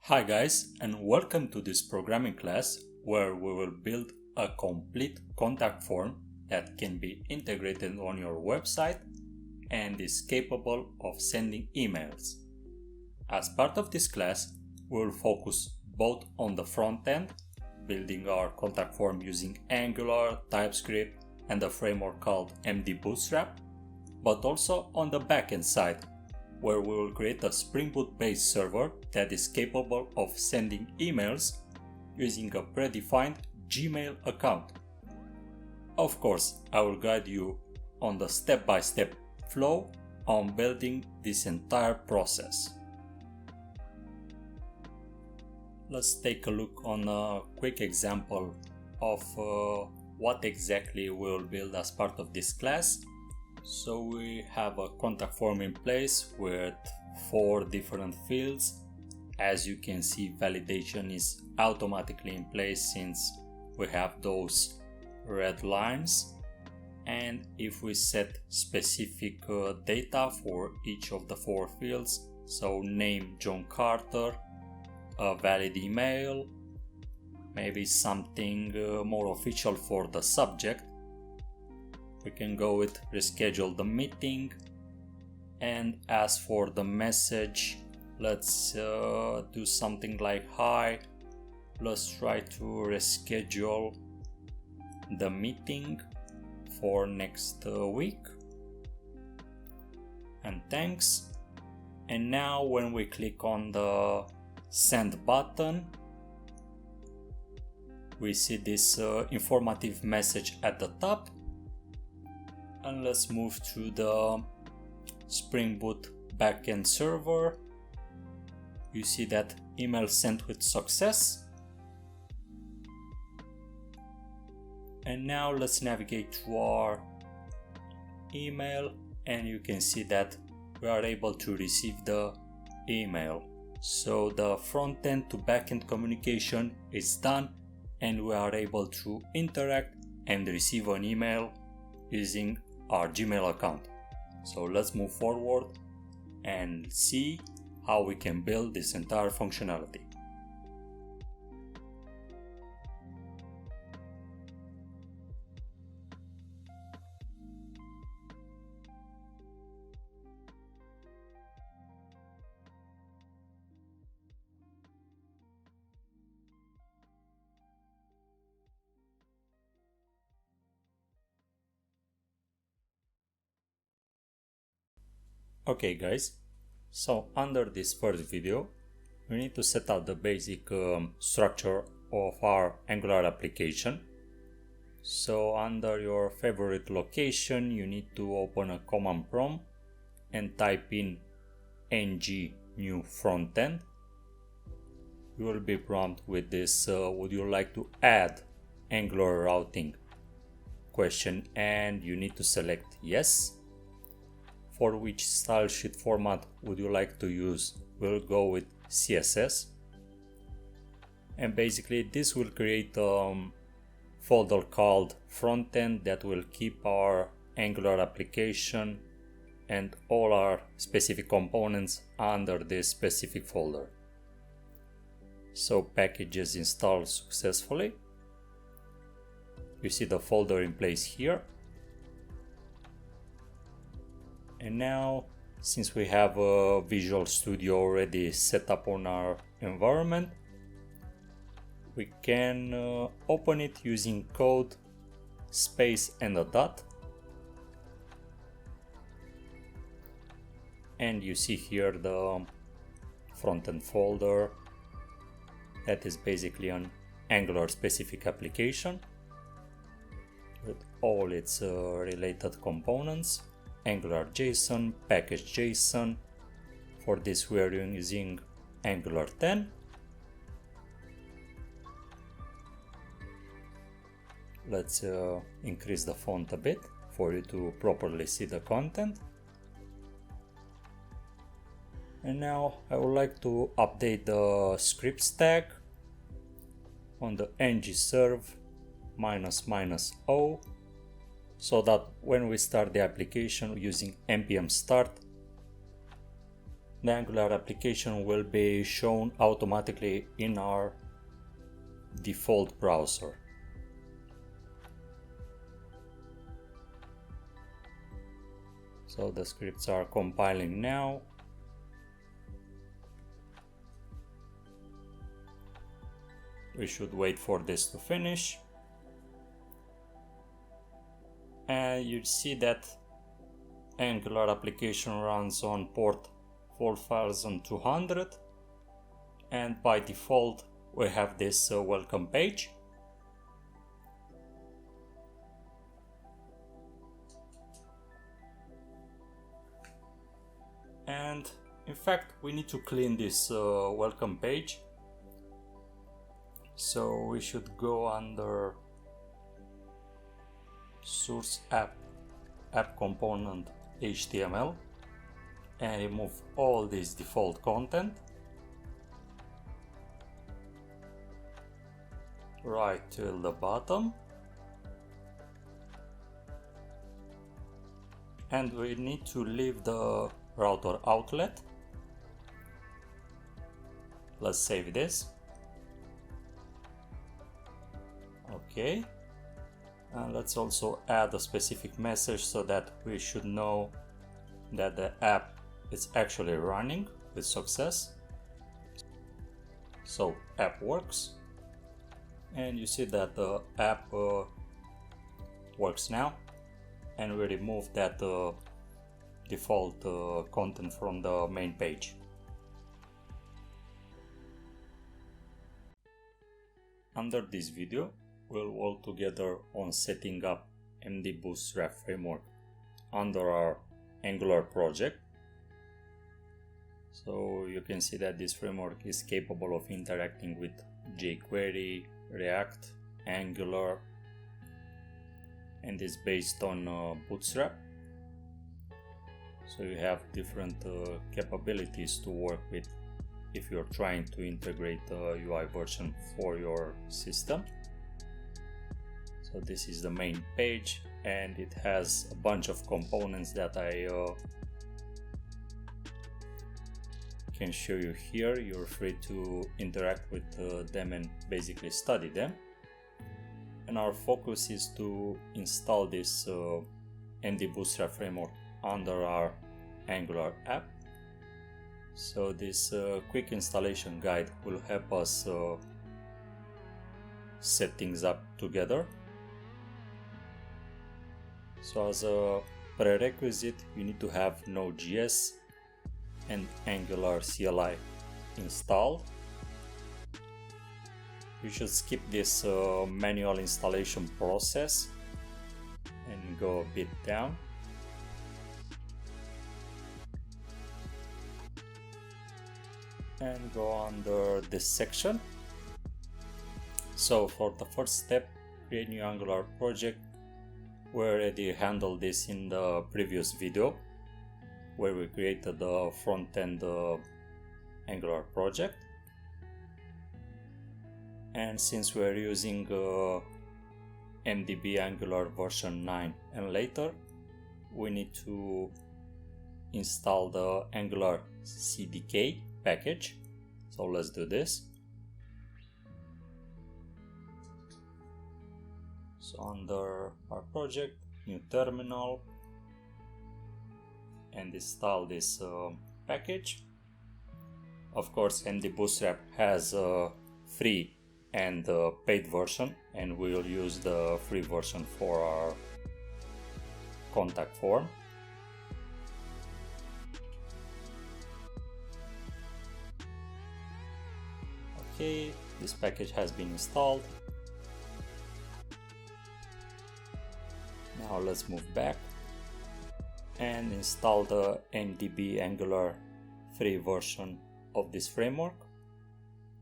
Hi guys, and welcome to this programming class where we will build a complete contact form that can be integrated on your website and is capable of sending emails. As part of this class, we will focus both on the front end, building our contact form using Angular, TypeScript, and a framework called MD Bootstrap, but also on the backend side, where we will create a Spring Boot based server that is capable of sending emails using a predefined Gmail account. Of course, I will guide you on the step-by-step flow on building this entire process. Let's take a look on a quick example of what exactly we will build as part of this class. So we have a contact form in place with 4 different fields. As you can see, validation is automatically in place since we have those red lines. And if we set specific data for each of the 4 fields, so name John Carter, a valid email, maybe something more official for the subject, we can go with reschedule the meeting. And as for the message, let's do something like hi, let's try to reschedule the meeting for next week and thanks. And now when we click on the send button, we see this informative message at the top. And let's move to the Spring Boot backend server. You see that email sent with success. And now let's navigate to our email, and you can see that we are able to receive the email. So the front end to backend communication is done, and we are able to interact and receive an email using our Gmail account. So let's move forward and see how we can build this entire functionality. Okay guys, so under this first video, we need to set out the basic structure of our Angular application. So under your favorite location, you need to open a command prompt and type in ng new frontend. You will be prompted with this would you like to add Angular routing question, and you need to select yes. For which style sheet format would you like to use? We'll go with CSS. And basically this will create a folder called frontend that will keep our Angular application and all our specific components under this specific folder. So packages installed successfully. You see the folder in place here. And now, since we have a Visual Studio already set up on our environment, we can open it using code, space and a dot. And you see here the frontend folder. That is basically an Angular specific application with all its related components. Angular JSON, package JSON. For this we are using Angular 10. Let's increase the font a bit for you to properly see the content. And now I would like to update the scripts tag on the ngserve --o, so that when we start the application using npm start, the Angular application will be shown automatically in our default browser. So the scripts are compiling now. We should wait for this to finish. And you see that Angular application runs on port 4200, and by default we have this welcome page. And in fact we need to clean this welcome page, so we should go under source app component HTML and remove all this default content right till the bottom, and we need to leave the router outlet. Let's save this. Okay, and let's also add a specific message so that we should know that the app is actually running with success. So app works, and you see that the app works now, and we remove that default content from the main page. Under this video we'll work together on setting up MD Bootstrap framework under our Angular project. So you can see that this framework is capable of interacting with jQuery, React, Angular, and is based on Bootstrap. So you have different capabilities to work with if you're trying to integrate a UI version for your system. So this is the main page, and it has a bunch of components that I can show you here. You're free to interact with them and basically study them. And our focus is to install this MD Bootstrap framework under our Angular app. So this quick installation guide will help us set things up together. So as a prerequisite, you need to have Node.js and Angular CLI installed. You should skip this manual installation process and go a bit down. And go under this section. So for the first step, create new Angular project. We already handled this in the previous video where we created the front-end Angular project. And since we are using MDB Angular version 9 and later, we need to install the Angular CDK package. So let's do this. So under our project, new terminal, and install this package. Of course, MD Bootstrap has a free and paid version, and we'll use the free version for our contact form. Okay, this package has been installed. Now let's move back and install the MDB Angular free version of this framework.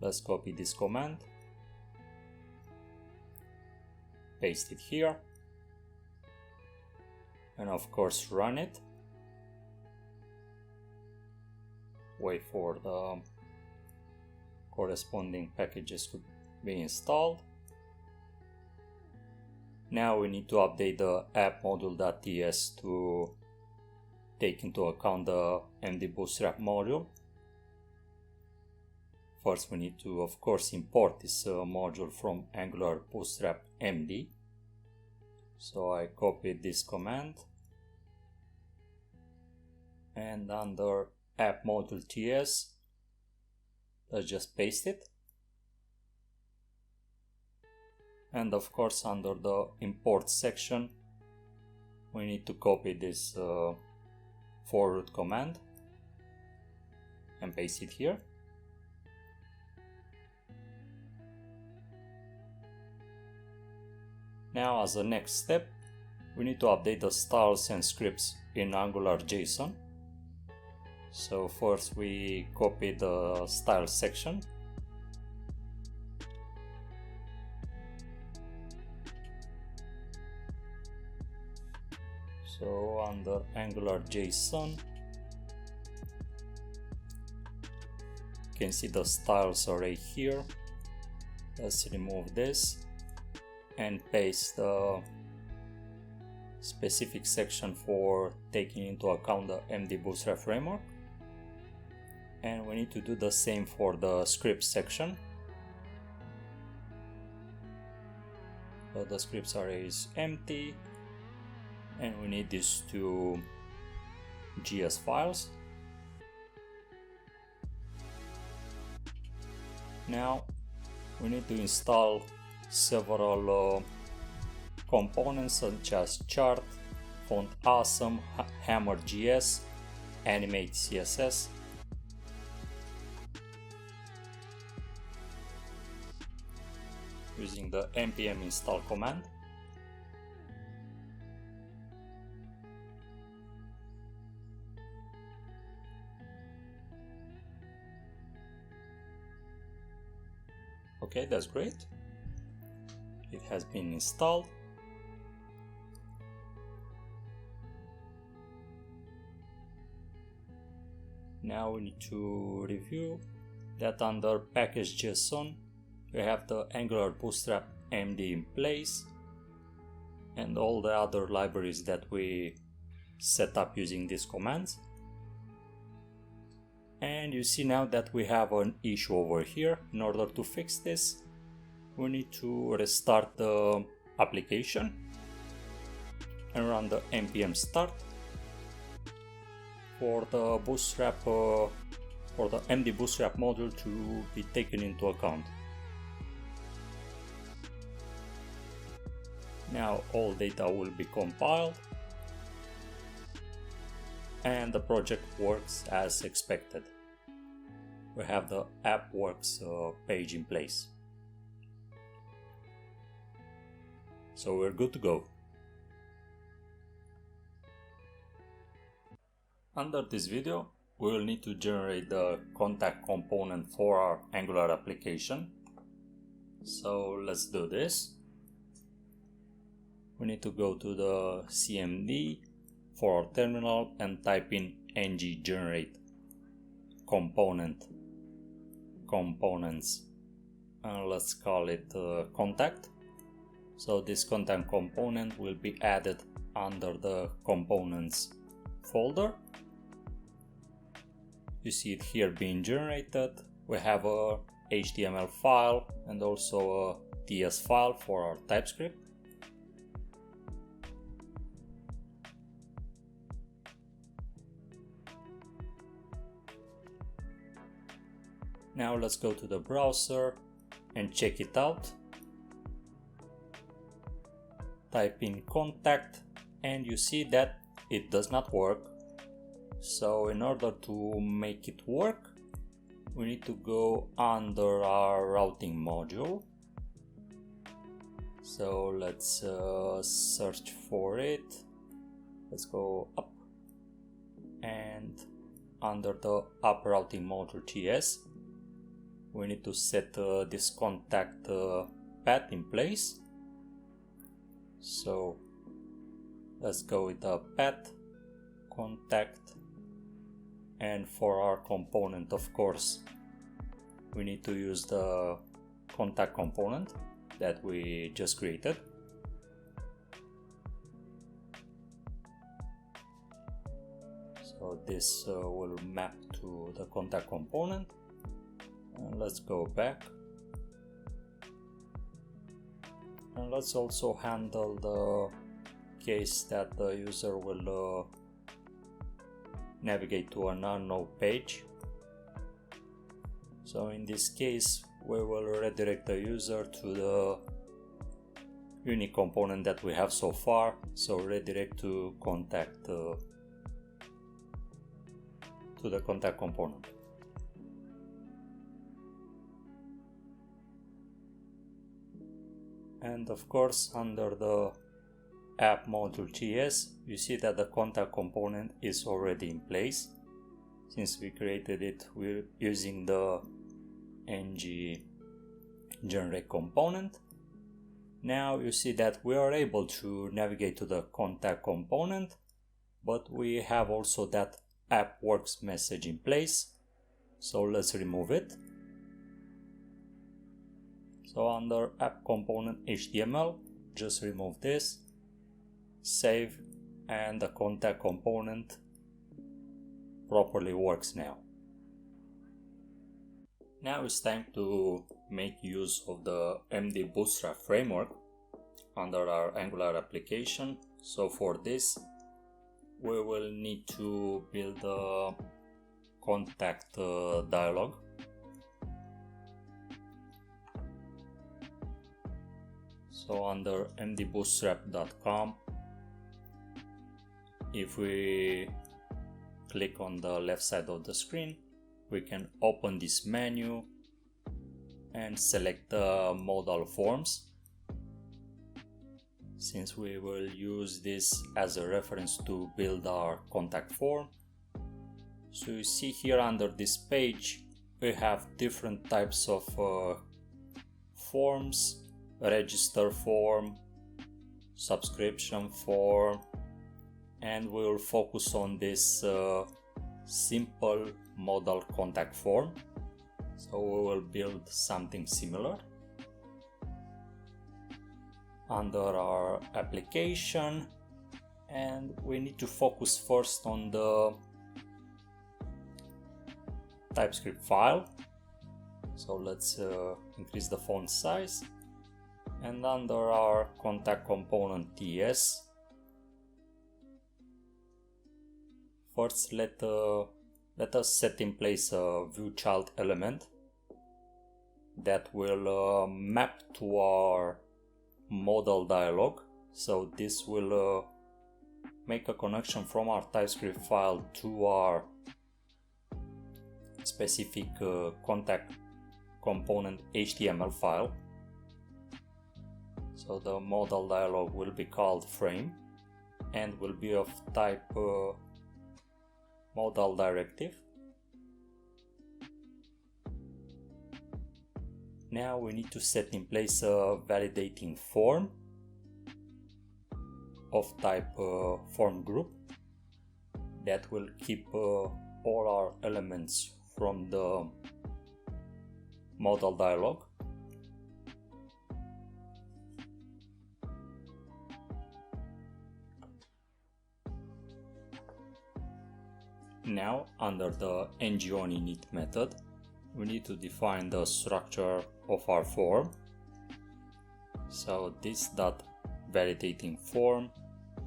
Let's copy this command, paste it here, and of course run it. Wait for the corresponding packages to be installed. Now we need to update the app module.ts to take into account the MD Bootstrap module. First, we need to, of course, import this module from Angular Bootstrap MD. So I copied this command, and under app module TS, let's just paste it. And of course, under the import section, we need to copy this for root command and paste it here. Now, as a next step, we need to update the styles and scripts in Angular JSON. So first we copy the style section. So under Angular JSON, you can see the styles array here. Let's remove this and paste the specific section for taking into account the MD Bootstrap framework. And we need to do the same for the script section. So the scripts array is empty, and we need these two GS files. Now we need to install several components such as chart, font awesome, hammer.js, animate CSS. Using the npm install command. Okay, that's great. It has been installed. Now we need to review that under package.json we have the Angular Bootstrap MD in place and all the other libraries that we set up using these commands. And you see now that we have an issue over here. In order to fix this, we need to restart the application and run the npm start for the Bootstrap for the MD Bootstrap module to be taken into account. Now all data will be compiled and the project works as expected. We have the app works page in place. So we're good to go. Under this video, we will need to generate the contact component for our Angular application. So let's do this. We need to go to the CMD for our terminal and type in ng generate components, and let's call it contact. So this contact component will be added under the components folder. You see it here being generated. We have a HTML file and also a TS file for our TypeScript. Now let's go to the browser and check it out. Type in contact and you see that it does not work. So in order to make it work, we need to go under our routing module. So let's search for it. Let's go up and under the app routing module TS, we need to set this contact path in place. So let's go with the path contact, and for our component, of course, we need to use the contact component that we just created. this will map to the contact component. And let's go back. And let's also handle the case that the user will navigate to an unknown page. So in this case, we will redirect the user to the unique component that we have so far. So redirect to contact to the contact component. And of course, under the app module TS, you see that the contact component is already in place, since we created it using the ng generate component. Now you see that we are able to navigate to the contact component, but we have also that app works message in place. So let's remove it. So under app component HTML, just remove this, save, and the contact component properly works now. Now it's time to make use of the MD Bootstrap framework under our Angular application. So for this, we will need to build a contact dialog. So under mdbootstrap.com, if we click on the left side of the screen, we can open this menu and select the modal forms, since we will use this as a reference to build our contact form. So you see here under this page, we have different types of forms: register form, subscription form, and we will focus on this simple modal contact form. So we will build something similar. Under our application, and we need to focus first on the TypeScript file. So let's increase the font size. And under our contact component TS, first let us set in place a view child element that will map to our modal dialog. So this will make a connection from our TypeScript file to our specific contact component HTML file. So the modal dialog will be called frame and will be of type modal directive. Now we need to set in place a validating form of type form group that will keep all our elements from the modal dialog. Now under the ngOnInit method, we need to define the structure of our form. So this dot validating form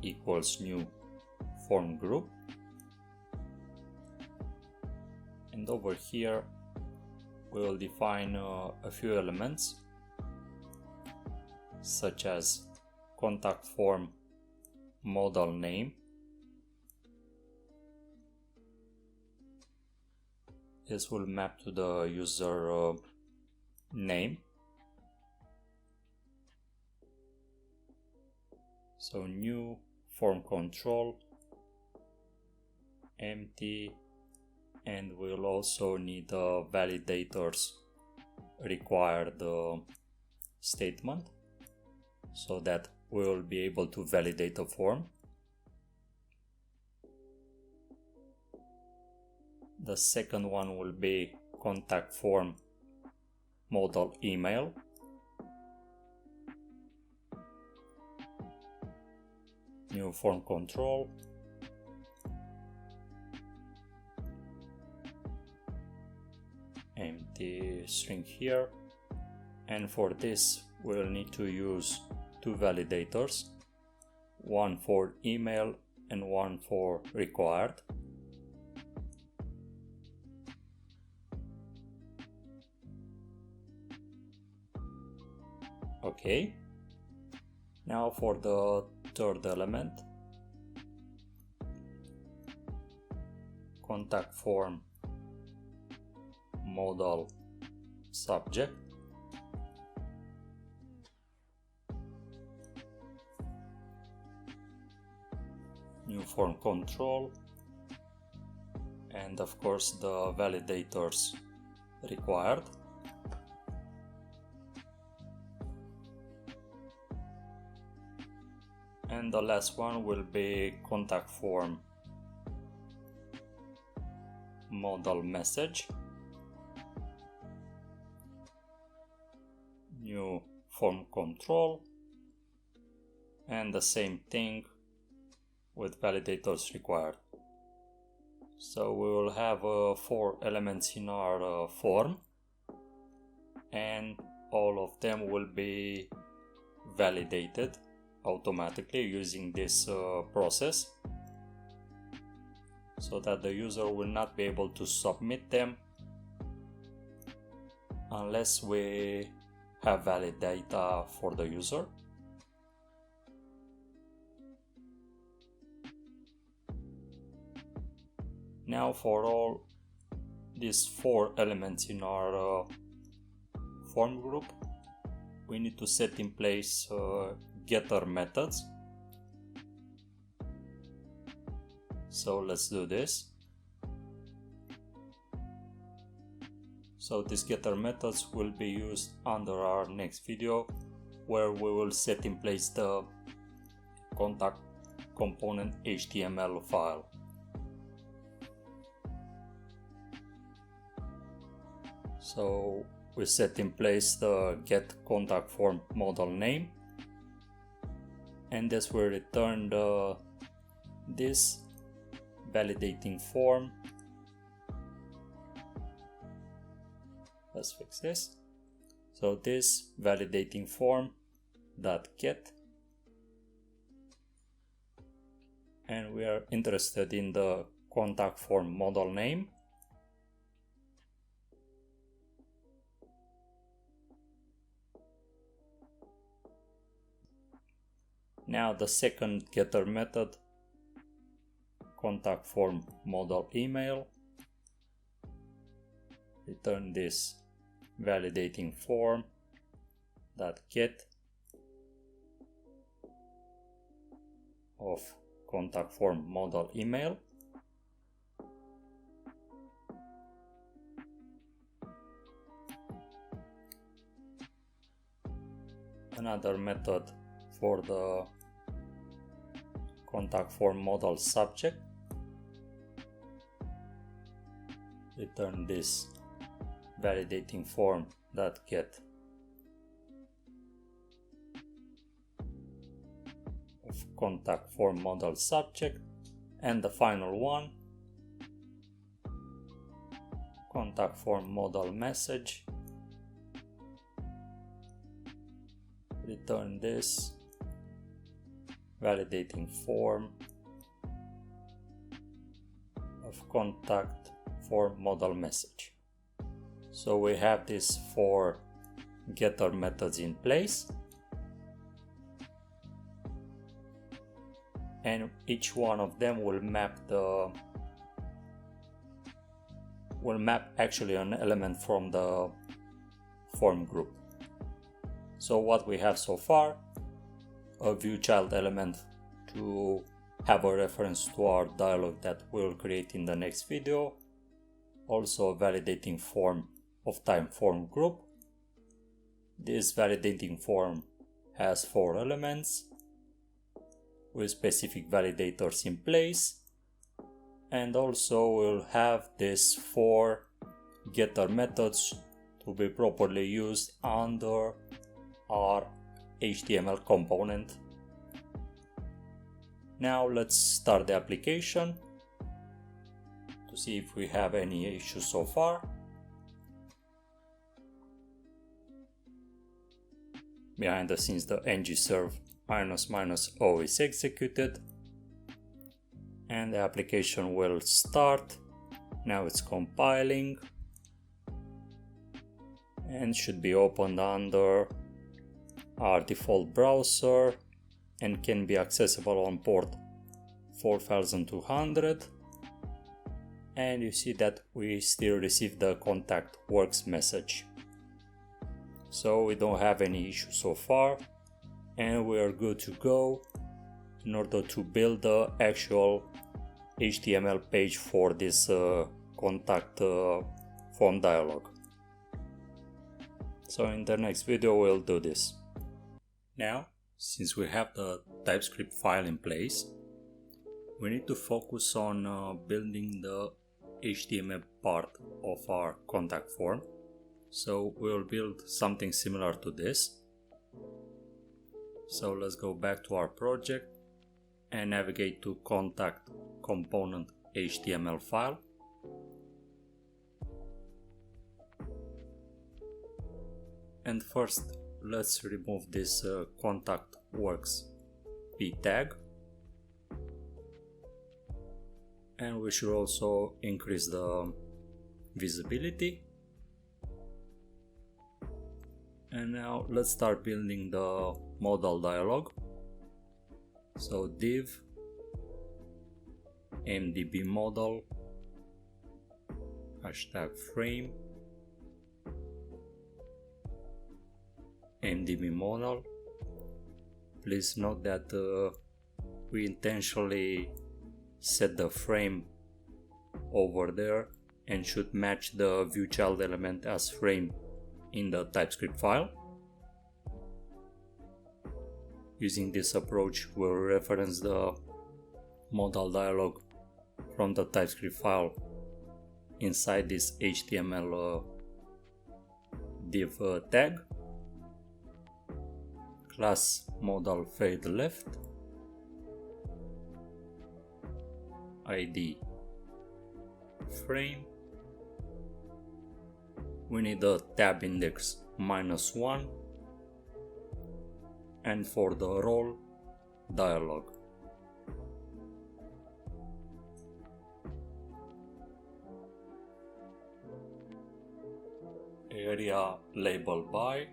equals new form group, and over here we will define a few elements such as contact form modal name. This will map to the user name. So new form control, empty, and we'll also need the validators required statement so that we will be able to validate a form. The second one will be contact form modal email. New form control, empty string here, and for this we'll need to use two validators, one for email and one for required. Okay, now for the third element, contact form modal subject. New form control, and of course the validators required. And the last one will be contact form modal message. New form control, and the same thing with validators required. So we will have 4 elements in our form, and all of them will be validated automatically using this process, so that the user will not be able to submit them unless we have valid data for the user. Now for all these 4 elements in our form group, we need to set in place getter methods. So let's do this. So these getter methods will be used under our next video, where we will set in place the contact component HTML file. So we set in place the get contact form modal name, and this will return this validating form. Let's fix this. So this validating form dot get, and we are interested in the contact form modal name. Now the second getter method, contact form modal email, return this validating form that get of contact form modal email. Another method for the contact form modal subject, return this validating form that get of contact form modal subject, and the final one, contact form modal message, return this validating form of contact form modal message. So we have these 4 getter methods in place, and each one of them will map actually an element from the form group. So what we have so far: a view child element to have a reference to our dialog that we'll create in the next video, also a validating form of time form group. This validating form has 4 elements with specific validators in place, and also we'll have these 4 getter methods to be properly used under our HTML component. Now let's start the application to see if we have any issues so far. behind the scenes the ngserve --o is executed and the application will start. Now it's compiling and should be opened under our default browser and can be accessible on port 4200. And you see that we still receive the contact works message. So we don't have any issue so far and we are good to go in order to build the actual HTML page for this contact form dialog. So in the next video we'll do this. Now, since we have the TypeScript file in place, we need to focus on building the HTML part of our contact form. So we'll build something similar to this. So let's go back to our project and navigate to contact component HTML file. And first let's remove this contact works p tag, and we should also increase the visibility. And now let's start building the modal dialog. So div mdb modal #frame mdb modal. Please note that we intentionally set the frame over there and should match the view child element as frame in the TypeScript file. Using this approach, we'll reference the modal dialog from the TypeScript file inside this HTML div tag. Class modal fade left, id frame. We need a tab index -1, and for the role dialog. Area label by,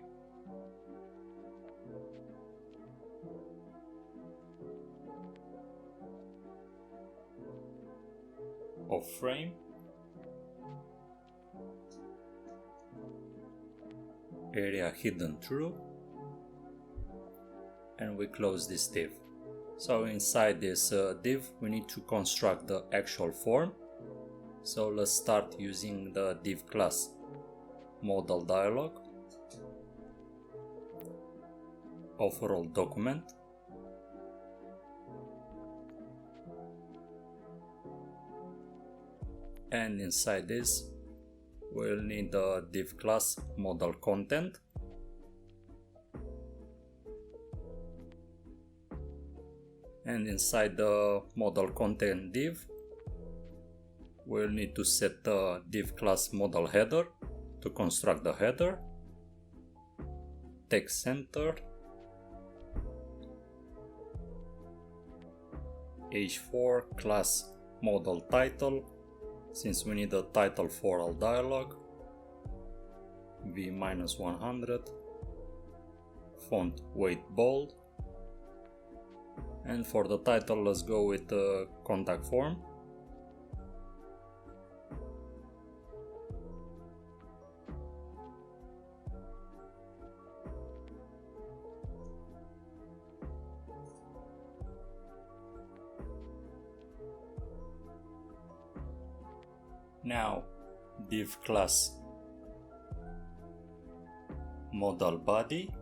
of frame, area hidden true, and we close this div. So inside this div we need to construct the actual form. So let's start using the div class modal dialog of role document. And inside this we'll need the div class modal content. And inside the modal content div we'll need to set the div class modal header to construct the header, text center, h4 class modal title, since we need a title for all dialog, v-100, font weight bold, and for the title let's go with the contact form. Now div class modal body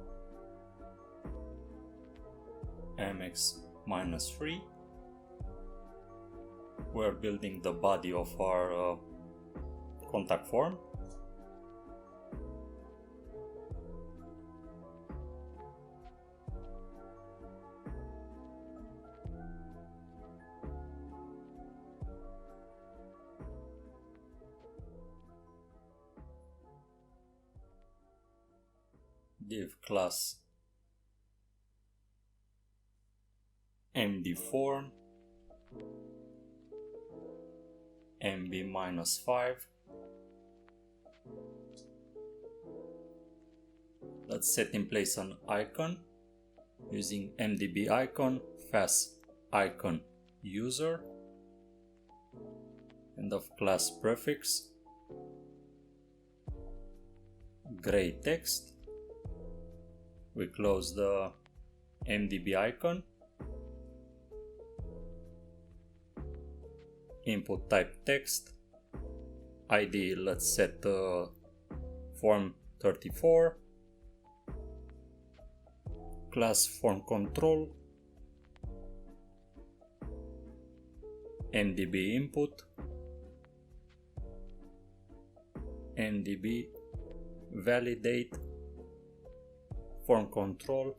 mx-3. We're building the body of our contact form. Div class md form, mb-5. Let's set in place an icon using mdb icon, fast icon user, end of class prefix, gray text. We close the mdb icon, input type text, id let's set form 34, class form control, mdb input, mdb validate form control,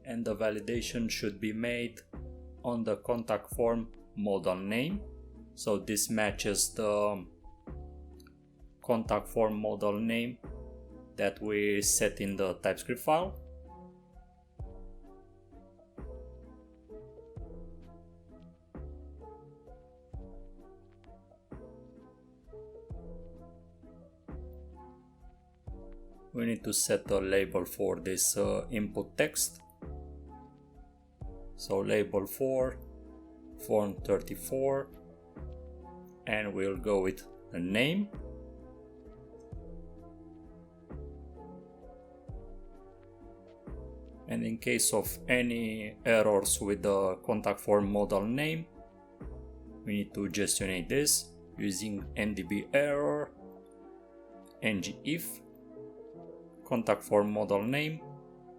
and the validation should be made on the contact form model name. So this matches the contact form model name that we set in the TypeScript file. We need to set a label for this input text. So label for form 34, and we'll go with a name. And in case of any errors with the contact form model name, we need to gestionate this using mdb error ngIf contact form model name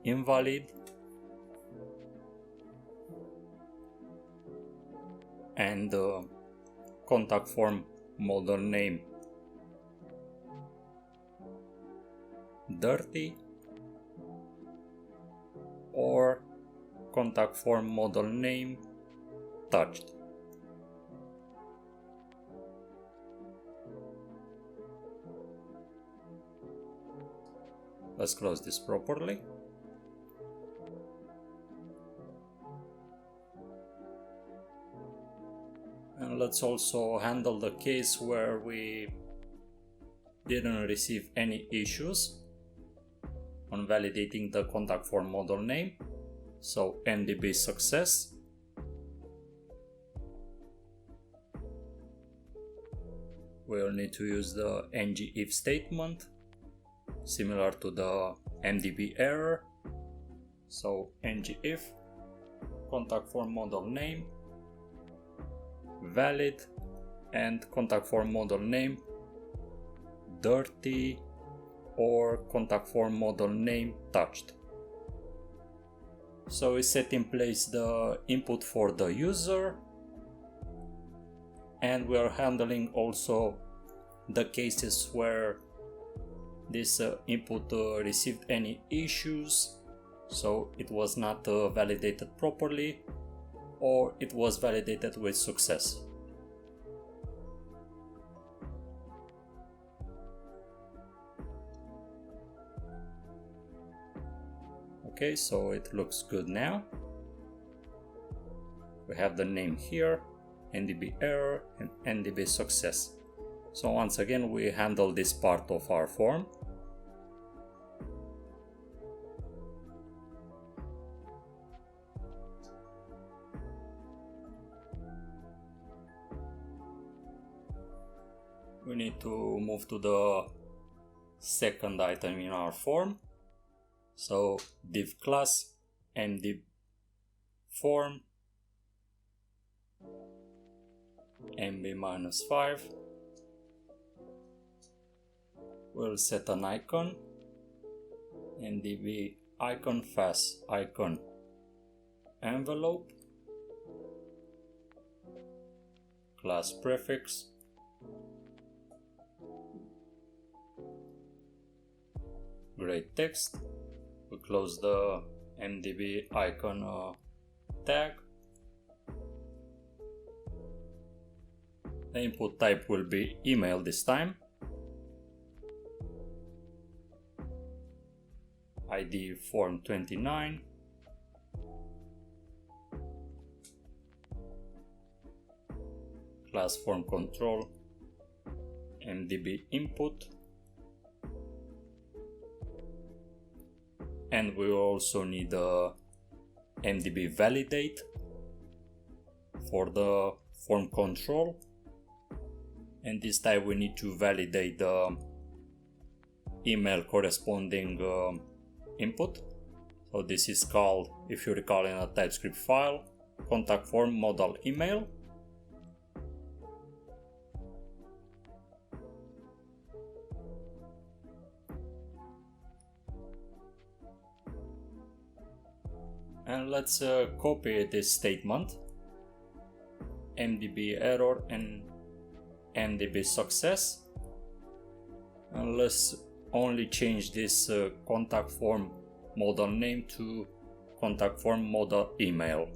invalid and contact form model name dirty or contact form model name touched. Let's close this properly. And let's also handle the case where we didn't receive any issues on validating the contact form model name. So mdb success. We'll need to use the ngIf statement similar to the mdb error. So ngIf contact form model name valid and contact form model name dirty or contact form model name touched. So we set in place the input for the user, and we are handling also the cases where this input received any issues, so it was not validated properly or it was validated with success. Okay, so it looks good now. We have the name here, mdb error and mdb success. So once again we handle this part of our form. We need to move to the second item in our form. So div class md form mb-5. We'll set an icon mdb icon fast icon envelope, class prefix, gray text. We close the mdb icon tag. The input type will be email this time. ID form 29. class form control mdb input, and we also need a mdb validate for the form control, and this time we need to validate the email corresponding input. So this is called, if you recall in a TypeScript file, contact form modal email. And let's copy this statement, mdb error and mdb success, and let's only change this contact form modal name to contact form modal email.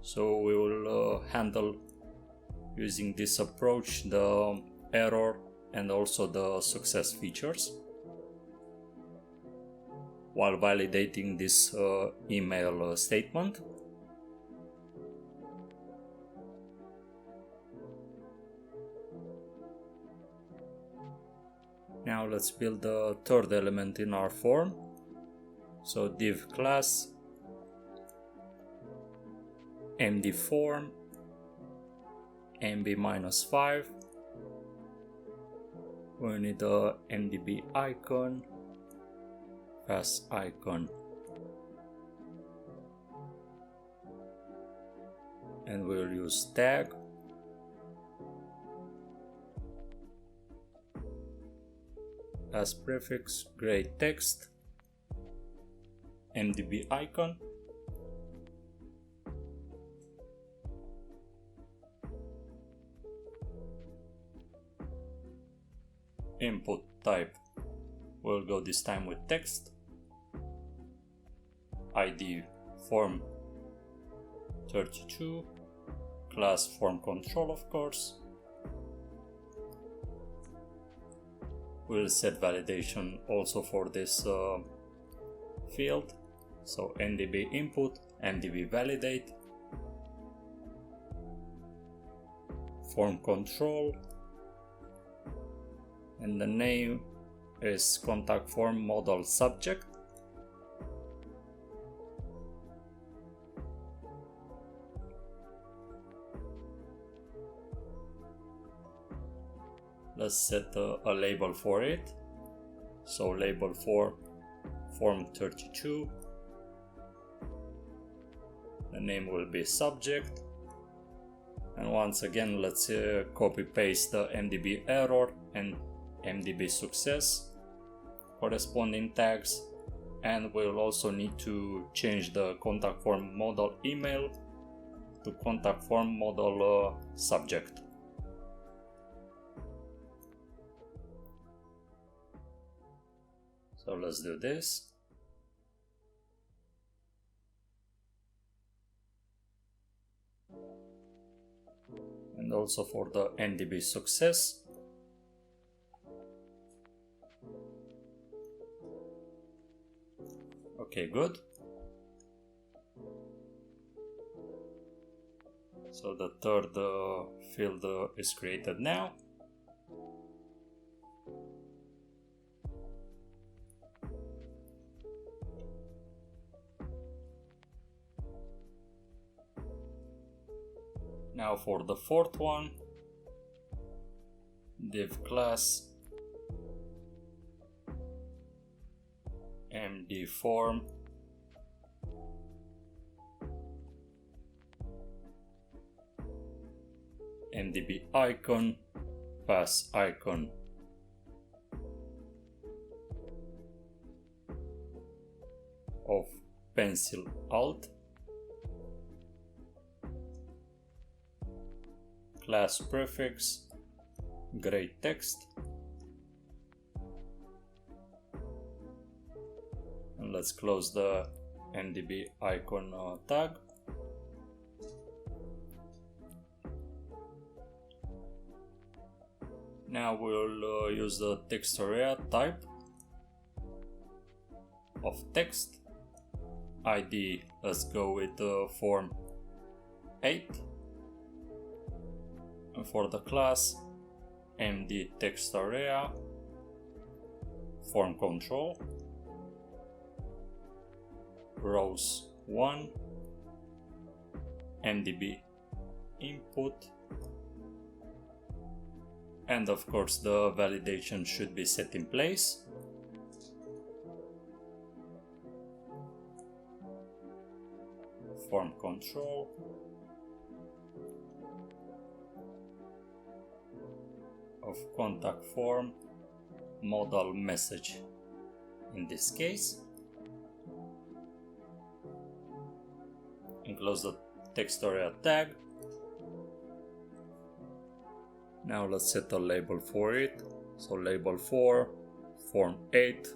So we will handle using this approach the error and also the success features while validating this email statement. Now let's build the third element in our form. So div class md form mb-5. We need a mdb icon, pass icon, and we'll use tag. As prefix gray text mdb icon, input type will go this time with text, id form 32, class form control of course. We'll set validation also for this field, so mdb input, mdb validate, form control, and the name is contact form modal subject. Let's set a label for it. So label for form 32. The name will be subject. And once again, let's copy paste the mdb error and mdb success corresponding tags. And we'll also need to change the contact form modal email to contact form modal subject. So let's do this. And also for the mdb success. Okay, good. So the third field is created now. Now for the fourth one, div class md form mdb icon, pass icon. Of pencil alt, class prefix gray text, and let's close the mdb icon tag. Now we'll use the text area type of text. ID, let's go with form 8. And for the class, MD text area, form control, rows 1, MDB input, and of course the validation should be set in place. Form control, of contact form, modal message in this case, and close the text area tag. Now let's set a label for it. So label 4, form 8,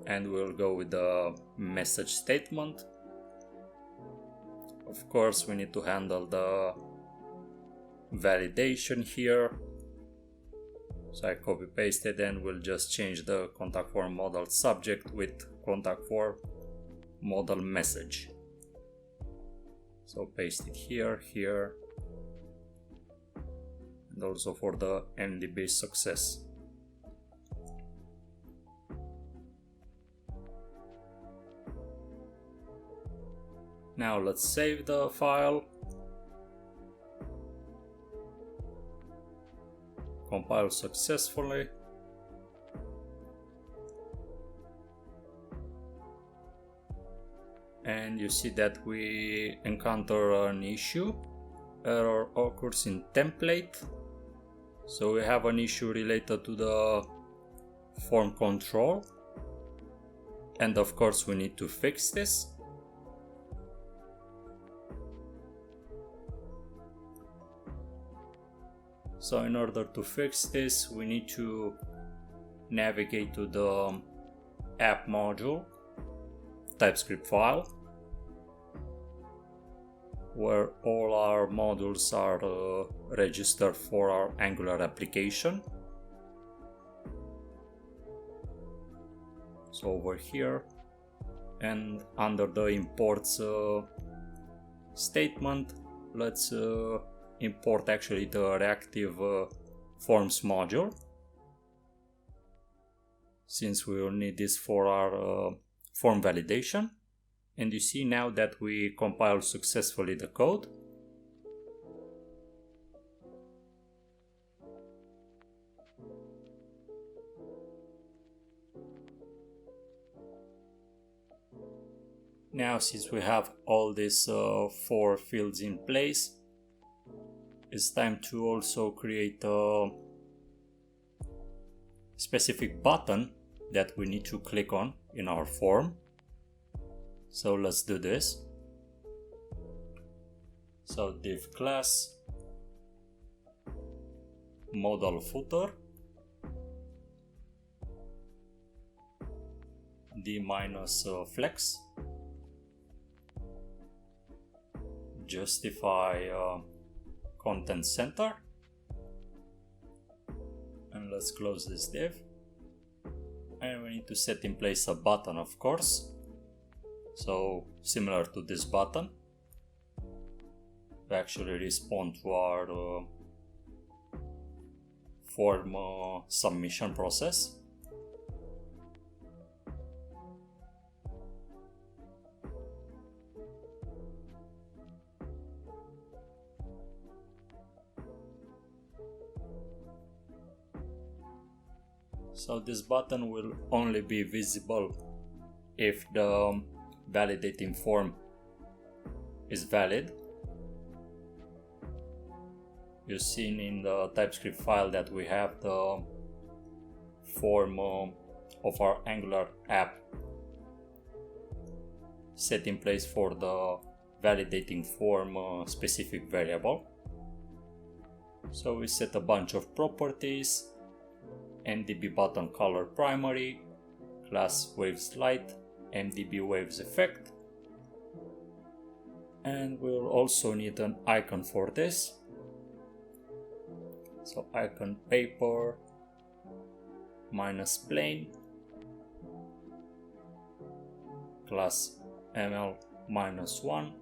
and we'll go with the message statement. Of course, we need to handle the validation here. So I copy pasted, and we'll just change the contact form modal subject with contact form modal message. So paste it here, here, and also for the MDB success. Now let's save the file, compile successfully, and you see that we encounter an issue. Error occurs in template, so we have an issue related to the form control, and of course we need to fix this. So in order to fix this, we need to navigate to the app module TypeScript file, where all our modules are registered for our Angular application. So over here, and under the imports statement, let's import actually the reactive forms module, since we will need this for our form validation. And you see now that we compiled successfully the code. Now, since we have all these 4 fields in place, it's time to also create a specific button that we need to click on in our form. So let's do this. So div class modal footer d-flex, justify content center, and let's close this div. And we need to set in place a button, of course, so similar to this button to actually respond to our form submission process. So this button will only be visible if the validating form is valid. You've seen in the TypeScript file that we have the form of our Angular app set in place for the validating form specific variable. So we set a bunch of properties: MDB button color primary, class waves light, MDB waves effect, and we'll also need an icon for this. So icon paper minus plain, class ml -1,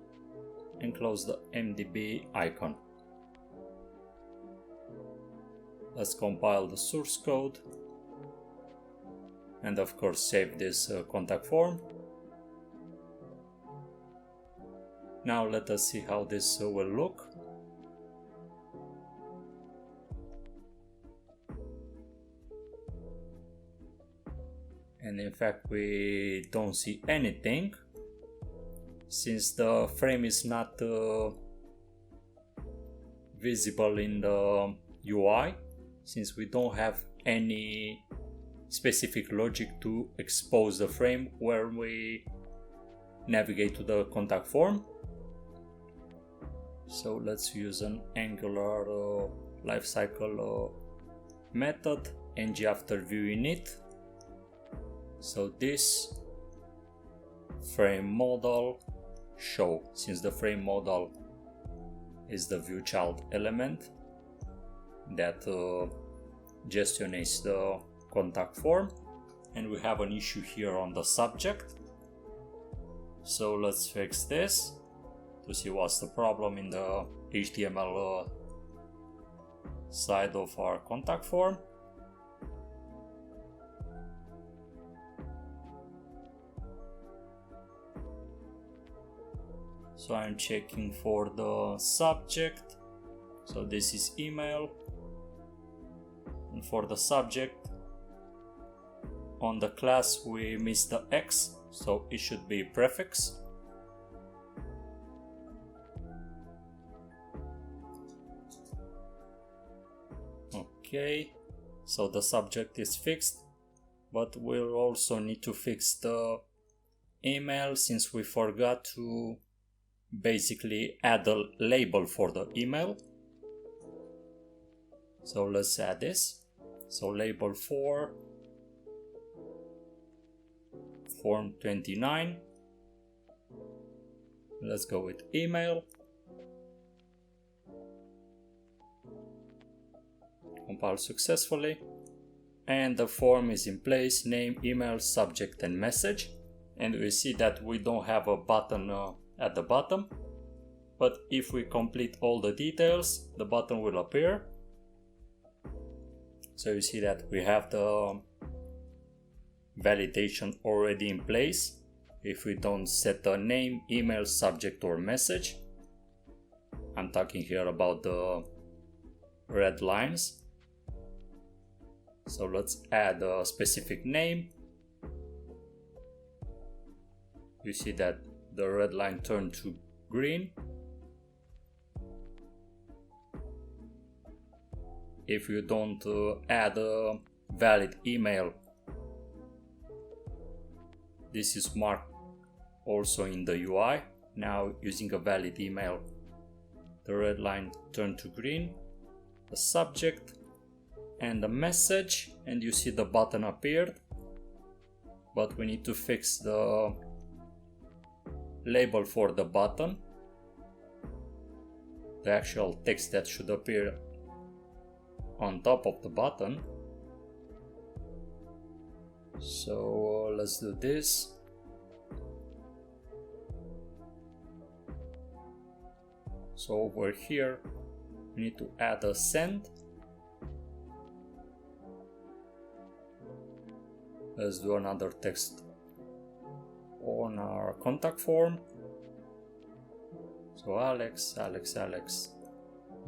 and close the MDB icon. Let's compile the source code and of course save this contact form. Now let us see how this will look. And in fact we don't see anything since the frame is not visible in the UI, since we don't have any specific logic to expose the frame where we navigate to the contact form. So let's use an Angular lifecycle method, ng after viewing it. So this frame model show, since the frame model is the view child element that gestionates the contact form, and we have an issue here on the subject. So let's fix this to see what's the problem in the HTML side of our contact form. So I'm checking for the subject. So this is email, and for the subject on the class we missed the X, so it should be prefix. Okay, so the subject is fixed, but we'll also need to fix the email since we forgot to basically add a label for the email. So let's add this. So label for form 29. Let's go with email. Compile successfully, and the form is in place: name, email, subject and message. And we see that we don't have a button at the bottom, but if we complete all the details, the button will appear. So you see that we have the validation already in place if we don't set a name, email, subject or message. I'm talking here about the red lines. So let's add a specific name. You see that the red line turned to green. If you don't add a valid email, this is marked also in the UI. Now using a valid email, the red line turned to green. The subject and the message, and you see the button appeared, but we need to fix the label for the button, the actual text that should appear on top of the button. So let's do this. So over here we need to add a send. Let's do another text on our contact form. So Alex,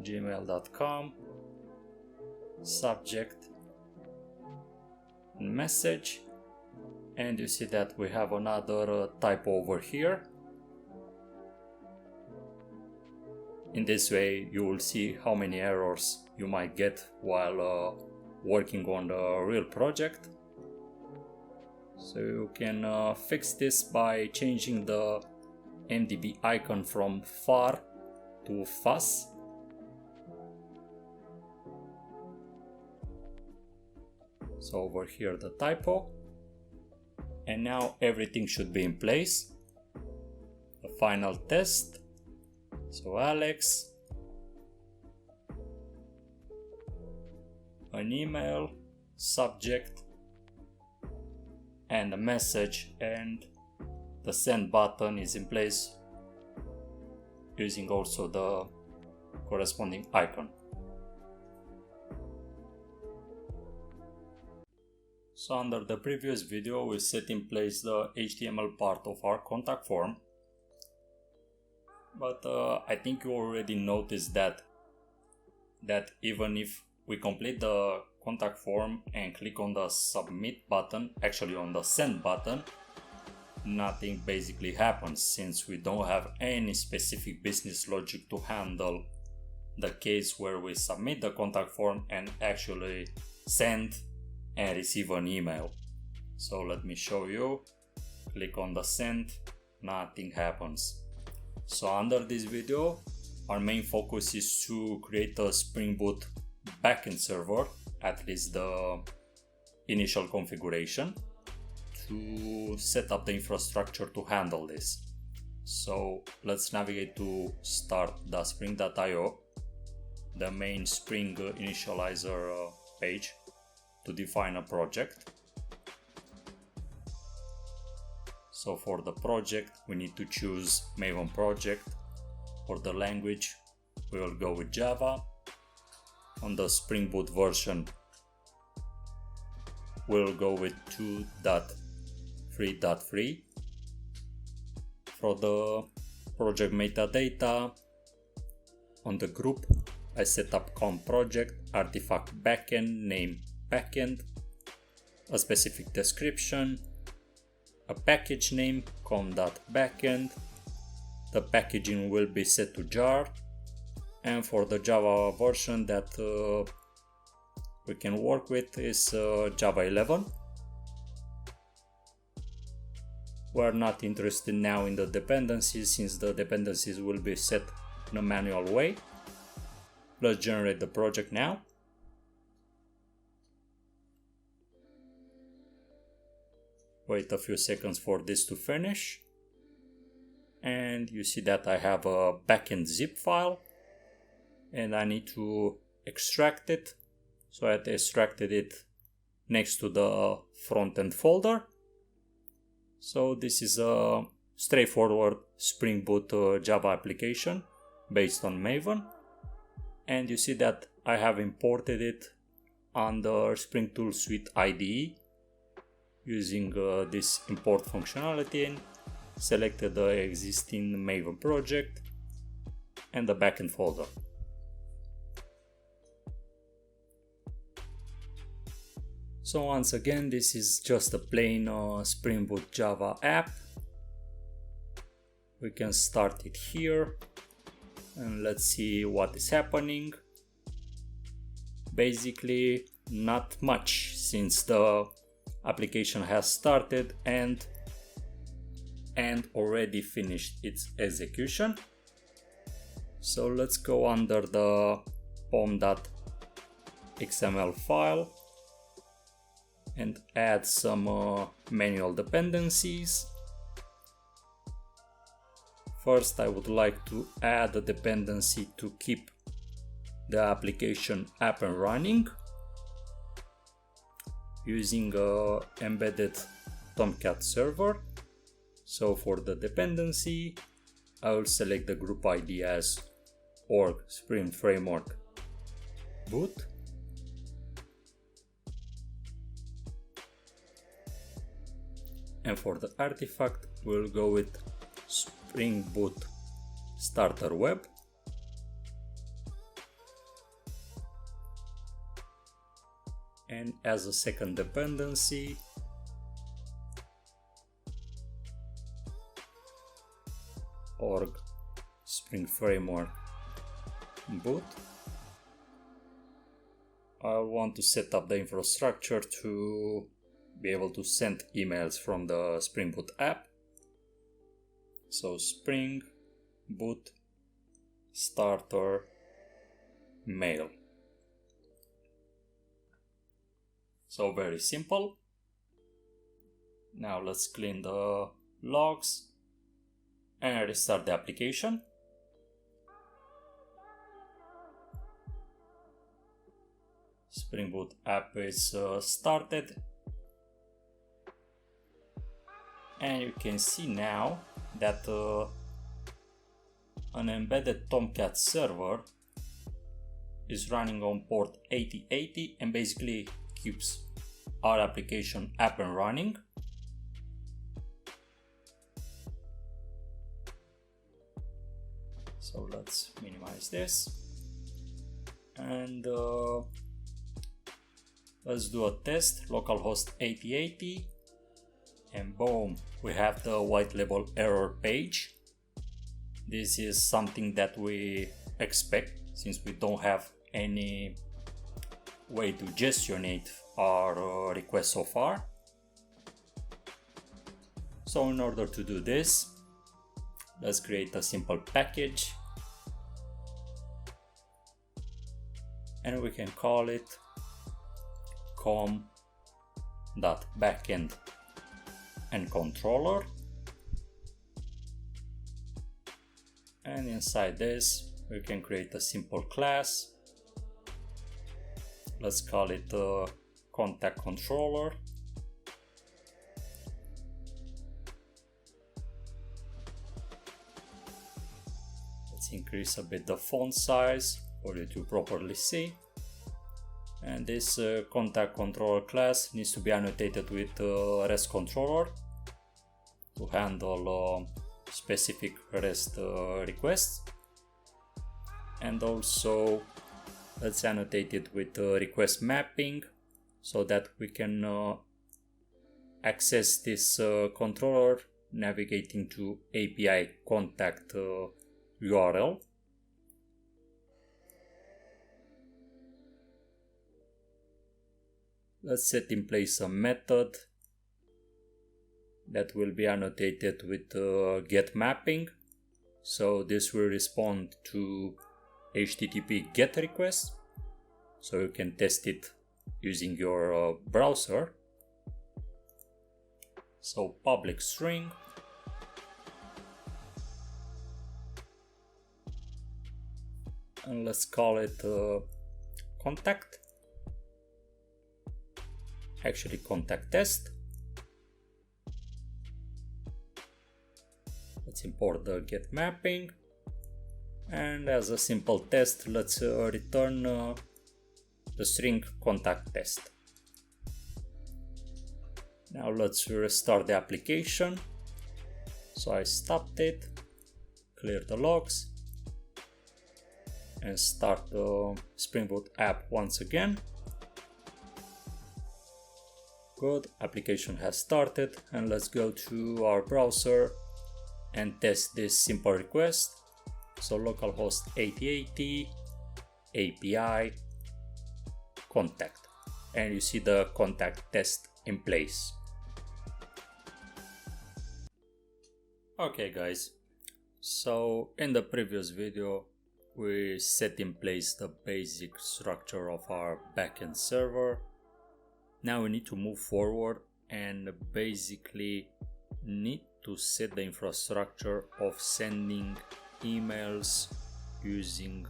gmail.com, subject, message, and you see that we have another typo over here. In this way you will see how many errors you might get while working on the real project. So you can fix this by changing the MDB icon from far to fuzz. So over here the typo, and now everything should be in place. The final test. So Alex, an email, subject and a message, and the send button is in place using also the corresponding icon. So under the previous video we set in place the HTML part of our contact form, but I think you already noticed that even if we complete the contact form and click on the submit button, actually on the send button, nothing basically happens, since we don't have any specific business logic to handle the case where we submit the contact form and actually send and receive an email. So let me show you. Click on the send, nothing happens. So under this video, our main focus is to create a Spring Boot backend server, at least the initial configuration, to set up the infrastructure to handle this. So let's navigate to start.spring.io, the main Spring initializer page, to define a project. So for the project we need to choose Maven project. For the language we will go with Java. On the Spring Boot version we'll go with 2.3.3. For the project metadata, on the group I set up com project, artifact backend, name backend, a specific description, a package name com.backend. The packaging will be set to jar, and for the Java version that we can work with is Java 11. We're not interested now in the dependencies, since the dependencies will be set in a manual way. Let's generate the project now. Wait a few seconds for this to finish. And you see that I have a backend zip file and I need to extract it. So I extracted it next to the frontend folder. So this is a straightforward Spring Boot Java application based on Maven. And you see that I have imported it under Spring Tool Suite IDE using this import functionality, and selected the existing Maven project and the backend folder. So once again, this is just a plain Spring Boot Java app. We can start it here and let's see what is happening. Basically not much, since the application has started and already finished its execution. So let's go under the pom.xml file and add some manual dependencies. First, I would like to add a dependency to keep the application up and running using a embedded Tomcat server. So for the dependency, I will select the group ID as org Spring Framework boot. And for the artifact, we'll go with Spring Boot Starter Web. And as a second dependency, org Spring Framework boot. I want to set up the infrastructure to be able to send emails from the Spring Boot app. So Spring Boot Starter Mail. So very simple. Now let's clean the logs and restart the application. Spring Boot app is started, and you can see now that an embedded Tomcat server is running on port 8080 and basically keeps our application up and running. So let's minimize this and let's do a test, localhost 8080, and boom, we have the white label error page. This is something that we expect since we don't have any way to gestionate our request so far. So in order to do this, let's create a simple package and we can call it com.backend and controller, and inside this we can create a simple class. Let's call it contact controller. Let's increase a bit the font size for you to properly see. And this contact controller class needs to be annotated with REST controller to handle specific REST requests. And also let's annotate it with request mapping so that we can access this controller navigating to API contact URL. Let's set in place a method that will be annotated with get mapping. So this will respond to HTTP GET request. So you can test it using your browser. So public string. And let's call it contact. Actually contact test. Let's import the get mapping, and as a simple test let's return the string contact test. Now let's restart the application. So I stopped it, clear the logs, and start the Spring Boot app once again. Good, application has started, and let's go to our browser and test this simple request. So localhost 8080 API contact, and you see the contact test in place. Okay guys, so in the previous video we set in place the basic structure of our backend server. Now we need to move forward and basically need to set the infrastructure of sending emails using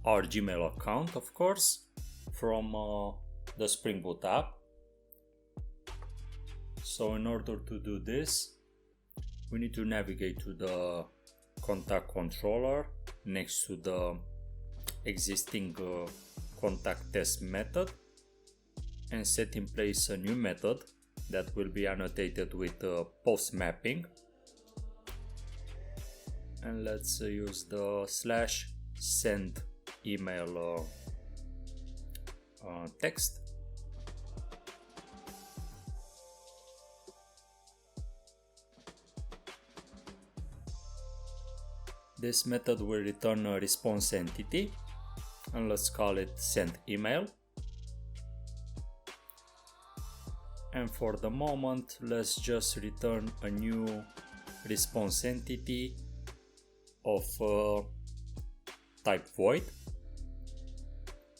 our Gmail account, of course, from the Spring Boot app. So in order to do this, we need to navigate to the contact controller next to the existing contact test method and set in place a new method that will be annotated with post mapping. And let's use the /send email text. This method will return a response entity, and let's call it send email. And for the moment, let's just return a new response entity of type void,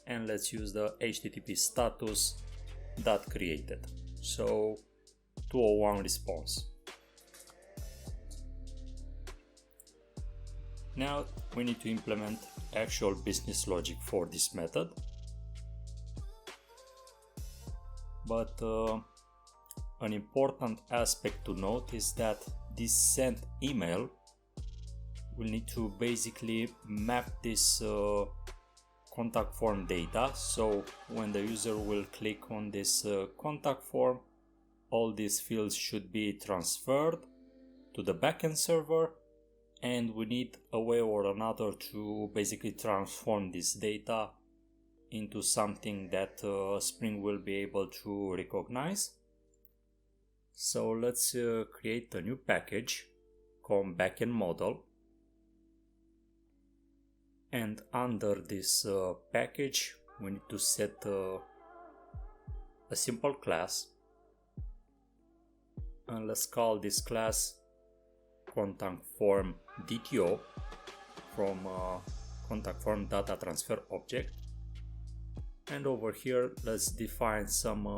and let's use the HTTP status dot created. So 201 response. Now we need to implement actual business logic for this method, but an important aspect to note is that this send email we'll need to basically map this contact form data. So when the user will click on this contact form, all these fields should be transferred to the backend server, and we need a way or another to basically transform this data into something that Spring will be able to recognize. So let's create a new package called backend model, and under this package we need to set a simple class, and let's call this class contact form DTO from contact form data transfer object. And over here let's define some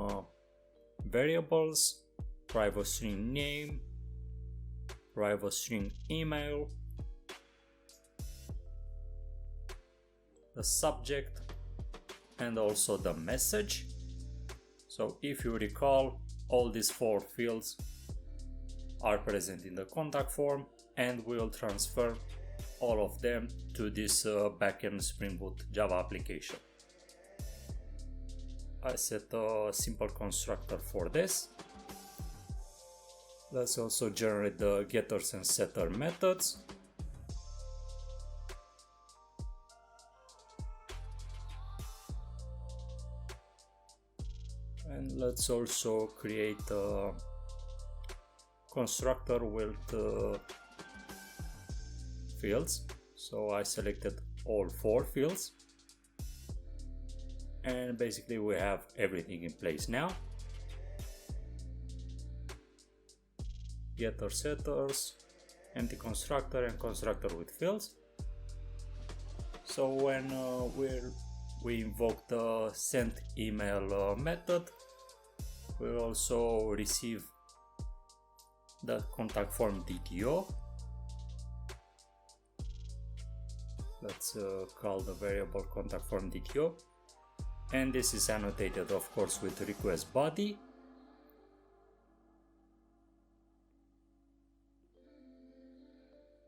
variables: private string name, private string email, the subject, and also the message. So if you recall, all these 4 fields are present in the contact form, and we'll transfer all of them to this backend Spring Boot Java application. I set a simple constructor for this. Let's also generate the getters and setter methods. And let's also create a constructor with fields. So I selected all 4 fields, and basically we have everything in place now. Getter, setters, empty constructor, and constructor with fields. So when we invoke the send email method, we'll also receive the contact form DTO. Let's call the variable contact form DTO, and this is annotated of course with request body.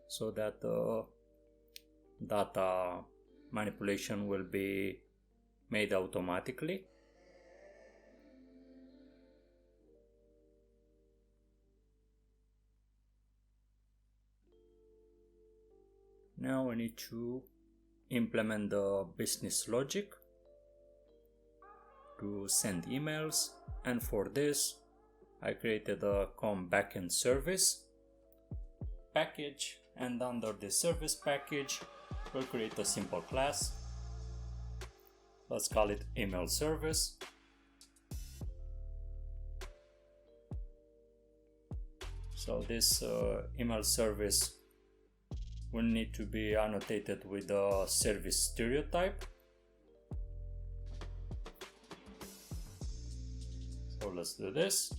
So that data manipulation will be made automatically. Now we need to implement the business logic to send emails, and for this I created a com backend service package, and under the service package we'll create a simple class. Let's call it email service. So this email service will need to be annotated with a service stereotype. So let's do this.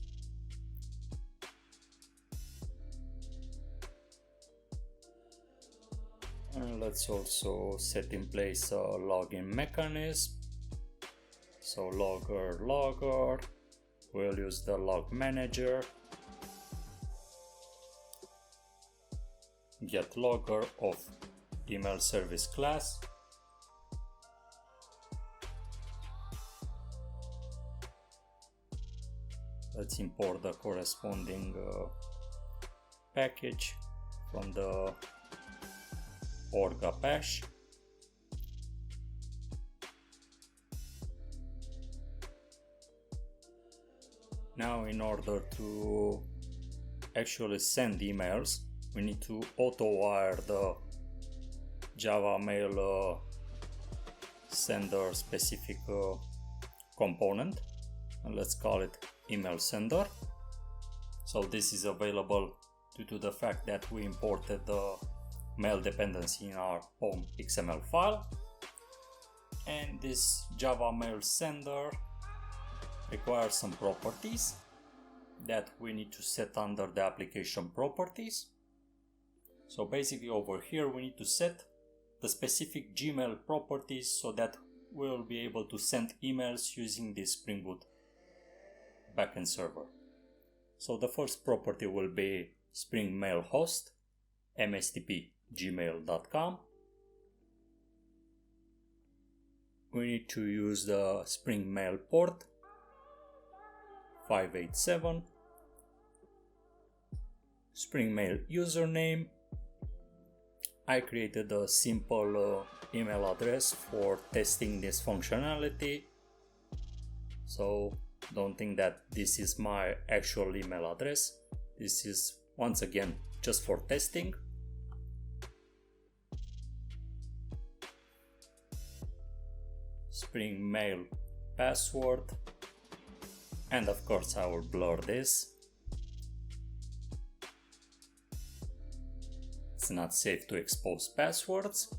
And let's also set in place a login mechanism. So logger, we'll use the log manager. Get logger of email service class. Let's import the corresponding package from the org apache. Now in order to actually send emails, we need to auto-wire the Java mail sender specific component, and let's call it email sender. So this is available due to the fact that we imported the mail dependency in our home XML file, and this Java mail sender requires some properties that we need to set under the application properties. So basically over here we need to set the specific Gmail properties so that we'll be able to send emails using this Spring Boot backend server. So the first property will be Spring Mail Host MSTP gmail.com. We need to use the Spring Mail port 587. Spring Mail username. I created a simple email address for testing this functionality, so don't think that this is my actual email address. This is once again just for testing. Spring Mail password, and of course I will blur this. It's not safe to expose passwords.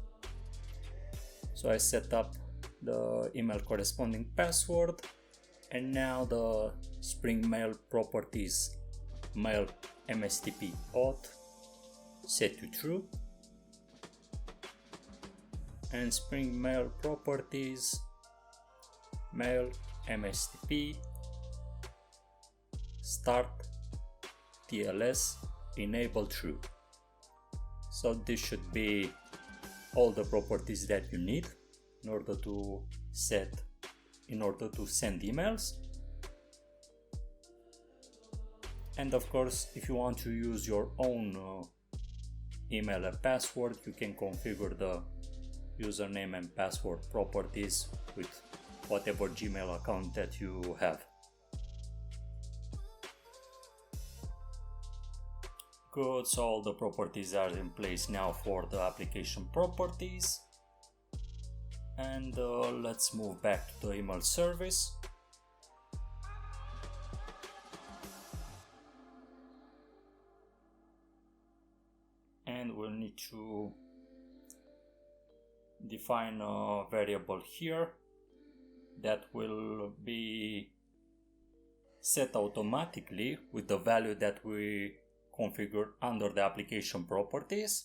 So I set up the email corresponding password, and now the Spring Mail properties mail mstp auth set to true, and Spring Mail properties mail mstp start TLS enable true. So this should be all the properties that you need in order to send emails. And of course, if you want to use your own email and password, you can configure the username and password properties with whatever Gmail account that you have. Good, so all the properties are in place now for the application properties. And let's move back to the email service. And we'll need to define a variable here that will be set automatically with the value that we configured under the application properties.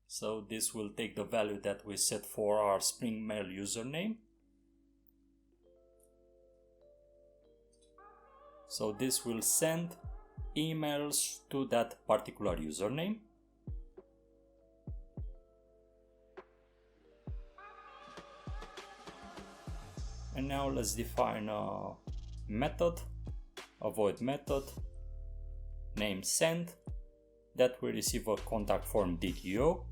So this will take the value that we set for our Spring Mail username. So this will send emails to that particular username. And now let's define a method, a void method, name send, that will receive a contact form DTO.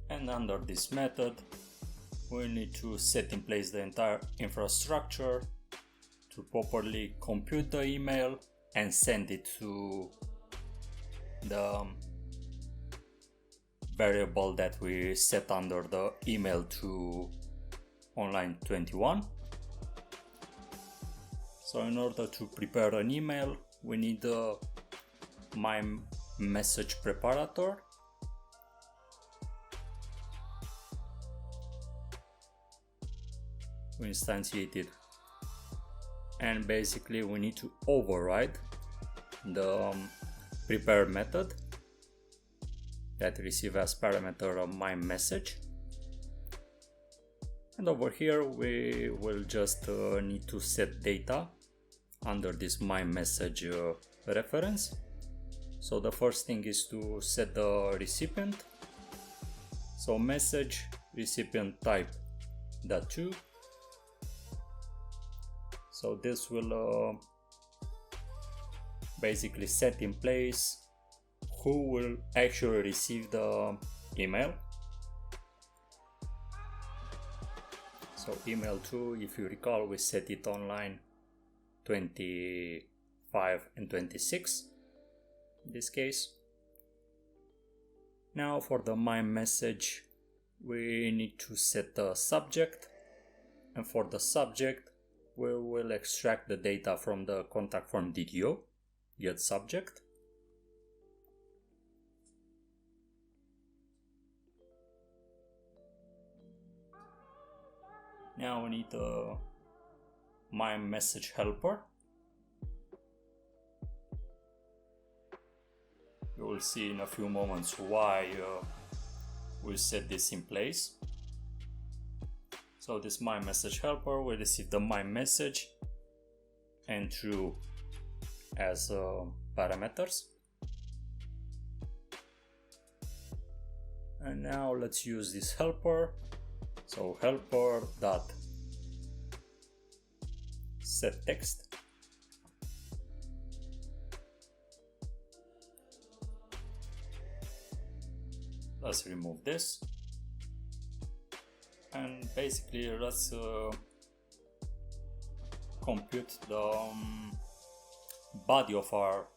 And under this method, we need to set in place the entire infrastructure to properly compute the email and send it to the variable that we set under the email to online 21. So in order to prepare an email, we need the my message preparator. We instantiate it, and basically we need to override the prepare method that receive as parameter of my message. And over here we will just need to set data under this my message reference. So the first thing is to set the recipient. So message recipient type .to. So this will basically set in place who will actually receive the email. So email to, if you recall, we set it online 25 and 26 in this case. Now for the my message, we need to set the subject, and for the subject we will extract the data from the contact form DTO, get subject. Now we need a my message helper. You will see in a few moments why we set this in place. So this my message helper will receive the my message and true as parameters. And now let's use this helper. So helper dot set text. Let's remove this, and basically let's compute the body of our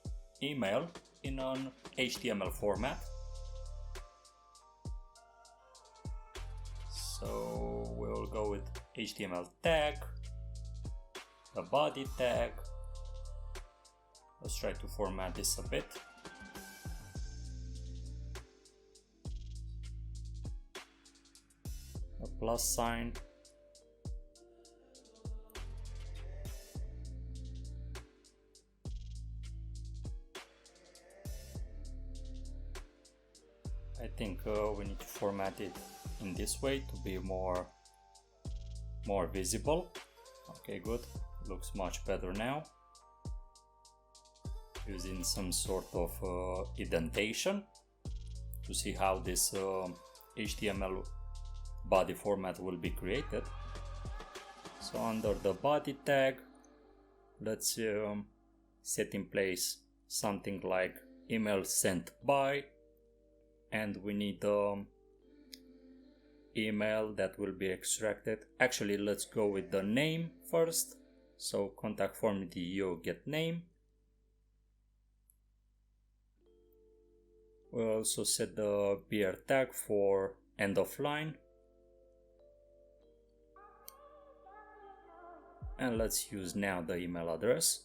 email in an HTML format. So we'll go with HTML tag, the body tag. Let's try to format this a bit. A plus sign. I think we need to format it in this way to be more visible. Okay, good. Looks much better now. Using some sort of indentation to see how this HTML body format will be created. So under the body tag, let's set in place something like email sent by, and we need email that will be extracted. Actually, let's go with the name first. So contact form DO get name. We'll also set the BR tag for end of line. And let's use now the email address.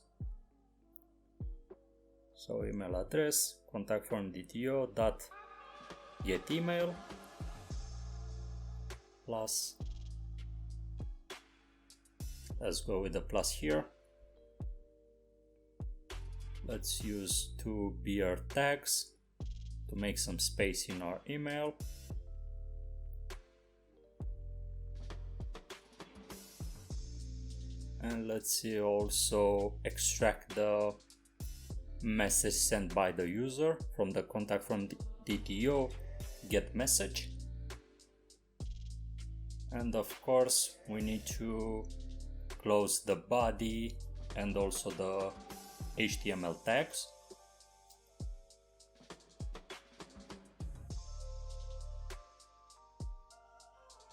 So email address, contact form DTO dot get email plus. Let's go with the plus here. Let's use two BR tags to make some space in our email. And let's also extract the message sent by the user from the contact from DTO get message. And of course we need to close the body and also the HTML tags.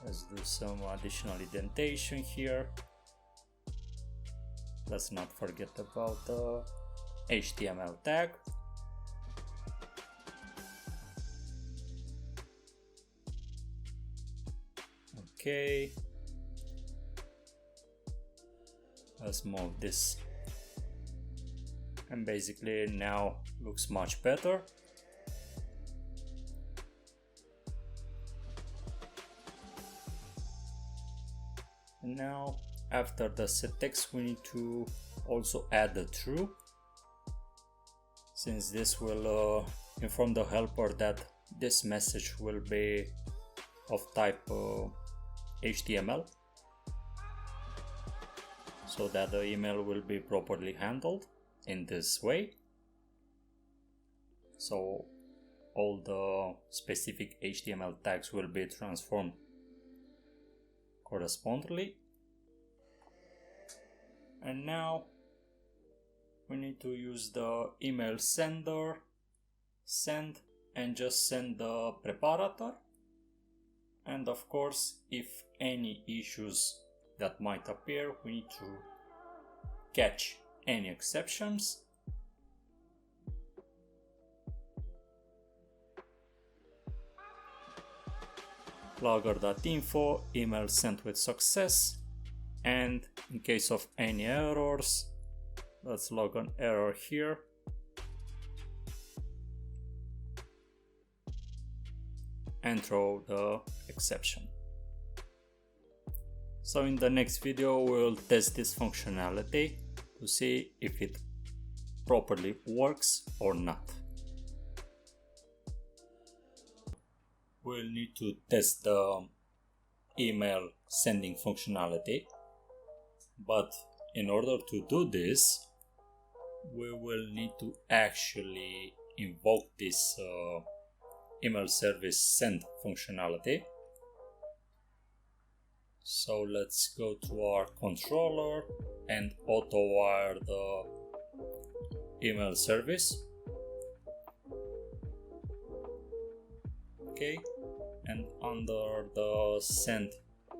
Let's do some additional indentation here. Let's not forget about the HTML tag. Okay. Let's move this. And basically now looks much better. And now after the set text we need to also add the true, since this will inform the helper that this message will be of type HTML, so that the email will be properly handled in this way. So all the specific HTML tags will be transformed correspondingly. And now we need to use the email sender, send, and just send the preparator. And of course, if any issues that might appear, we need to catch any exceptions. Logger.info, email sent with success. And in case of any errors, let's log an error here. And throw the exception. So in the next video we'll test this functionality to see if it properly works or not. We'll need to test the email sending functionality, but in order to do this, we will need to actually invoke this email service send functionality. So let's go to our controller and auto wire the email service. Okay, and under the send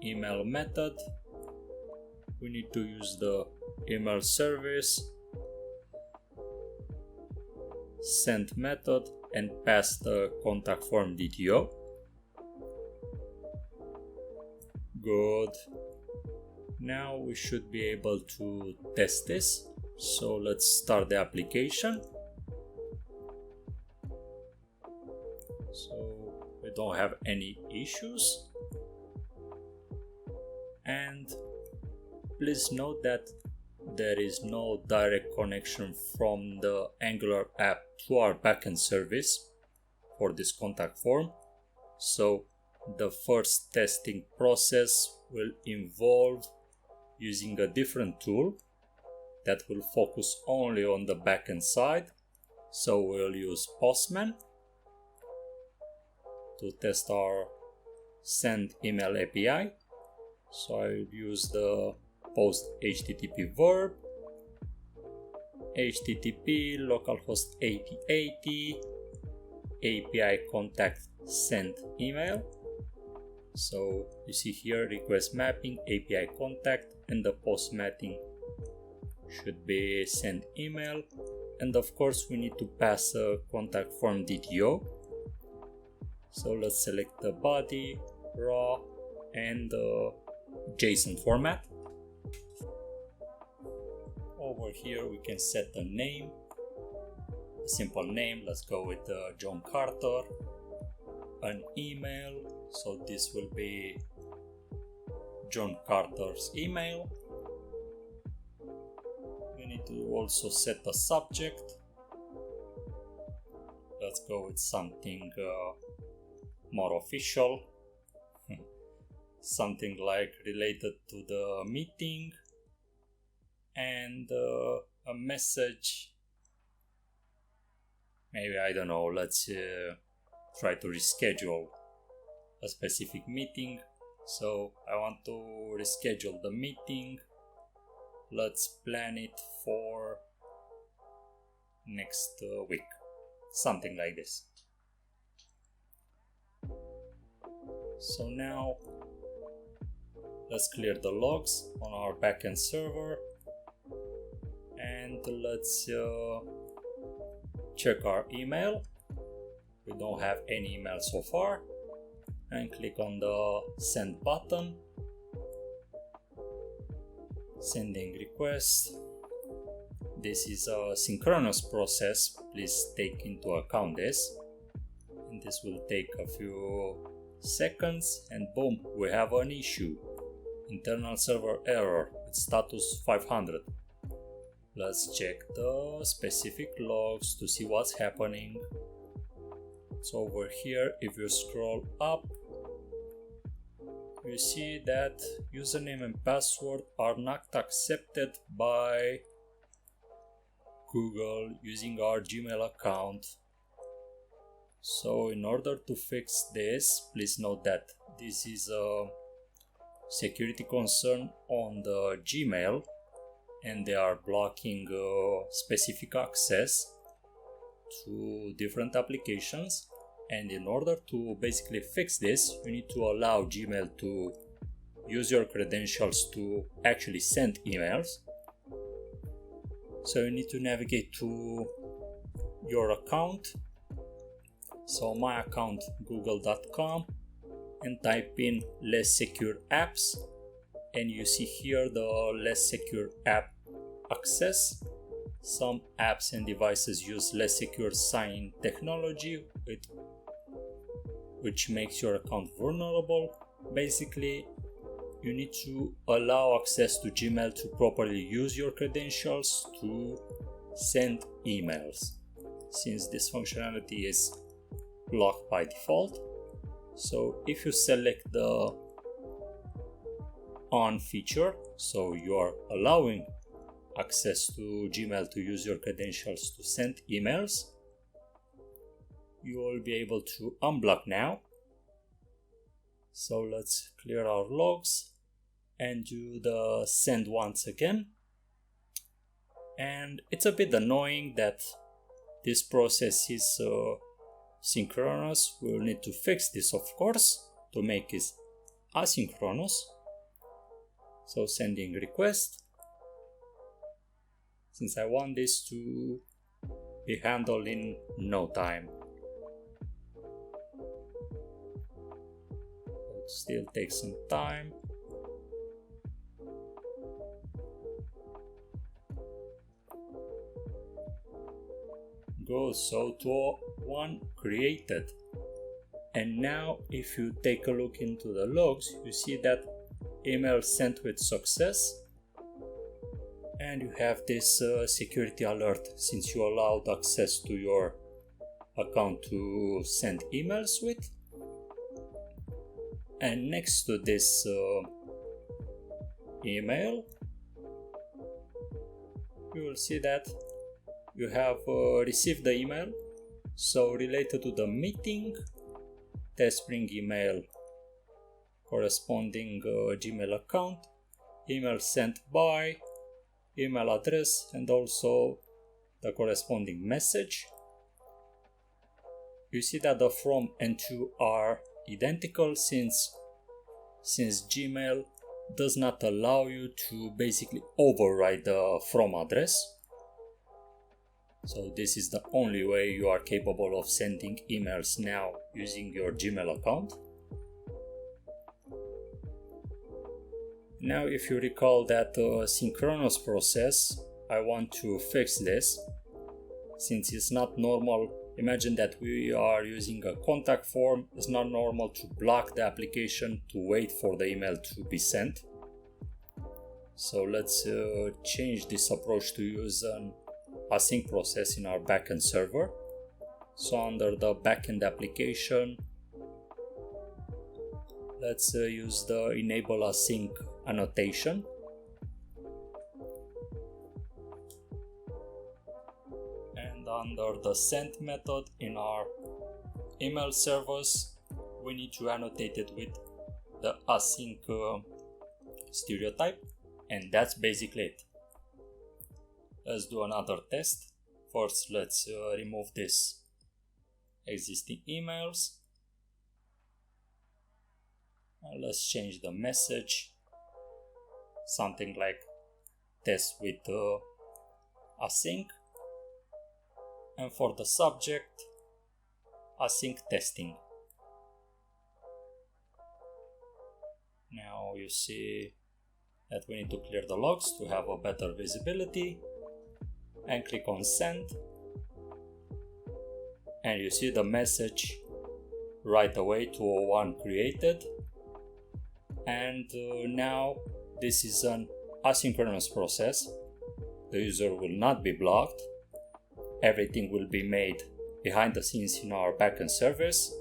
email method, we need to use the email service send method and pass the contact form DTO. Good. Now we should be able to test this. So let's start the application. So we don't have any issues. And please note that there is no direct connection from the Angular app to our backend service for this contact form. So the first testing process will involve using a different tool that will focus only on the backend side. So we'll use Postman to test our send email API. So I'll use the post HTTP verb, HTTP localhost 8080, API contact send email. So you see here request mapping, API contact, and the post mapping should be send email. And of course we need to pass a contact form DTO. So let's select the body, raw, and the JSON format. Over here we can set a name, a simple name. Let's go with John Carter. An email, so this will be John Carter's email. We need to also set a subject. Let's go with something more official, something like related to the meeting, and a message. Maybe, I don't know, let's try to reschedule a specific meeting. So I want to reschedule the meeting. Let's plan it for next week, something like this. So now let's clear the logs on our backend server and let's check our email. We don't have any email so far, and click on the send button. Sending request. This is a synchronous process, please take into account this, and this will take a few seconds, and boom, we have an issue. Internal server error with status 500. Let's check the specific logs to see what's happening. So over here, if you scroll up, you see that username and password are not accepted by Google using our Gmail account. So in order to fix this, please note that this is a security concern on the Gmail and they are blocking specific access to different applications. And in order to basically fix this, you need to allow Gmail to use your credentials to actually send emails. So you need to navigate to your account. So my account, google.com, and type in less secure apps, and you see here the less secure app access. Some apps and devices use less secure sign technology, which makes your account vulnerable. Basically, you need to allow access to Gmail to properly use your credentials to send emails, since this functionality is blocked by default. So if you select the on feature, so you are allowing access to Gmail to use your credentials to send emails, you will be able to unblock now. So let's clear our logs and do the send once again. And it's a bit annoying that this process is synchronous. We'll need to fix this, of course, to make it asynchronous. So sending request, since I want this to be handled in no time. It still takes some time. Good, so 201 created. And now if you take a look into the logs, you see that email sent with success, and you have this security alert since you allowed access to your account to send emails with. And next to this email, you will see that you have received the email. So related to the meeting, test bring email, corresponding Gmail account, email sent by, email address, and also the corresponding message. You see that the from and to are identical since Gmail does not allow you to basically override the from address. So this is the only way you are capable of sending emails now using your Gmail account. Now if you recall that synchronous process, I want to fix this since it's not normal. Imagine that we are using a contact form. It's not normal to block the application to wait for the email to be sent. So let's change this approach to use an async process in our backend server. So under the backend application, let's use the enable async annotation. And under the send method in our email servers, we need to annotate it with the async stereotype, and that's basically it. Let's do another test. First, let's remove this existing emails. And let's change the message, something like test with async, and for the subject, async testing. Now you see that we need to clear the logs to have a better visibility, and click on send, and you see the message right away, 201 created. And now this is an asynchronous process. The user will not be blocked. Everything will be made behind the scenes in our backend servers.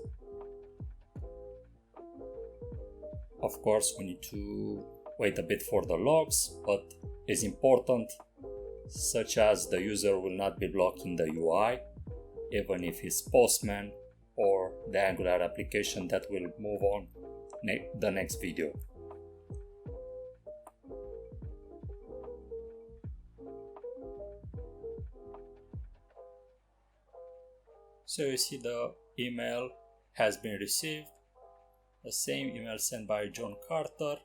Of course, we need to wait a bit for the logs, but it's important, such as the user will not be blocked in the UI, even if it's Postman or the Angular application that will move on the next video. So you see the email has been received, the same email sent by John Carter,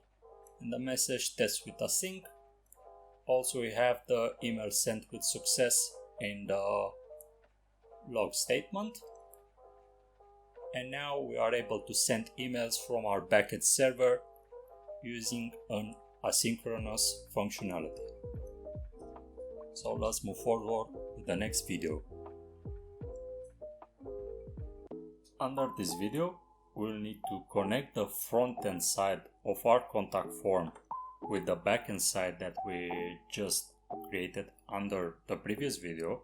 and the message test with async. Also we have the email sent with success in the log statement. And now we are able to send emails from our backend server using an asynchronous functionality. So let's move forward with the next video. Under this video, we'll need to connect the front-end side of our contact form with the backend side that we just created under the previous video.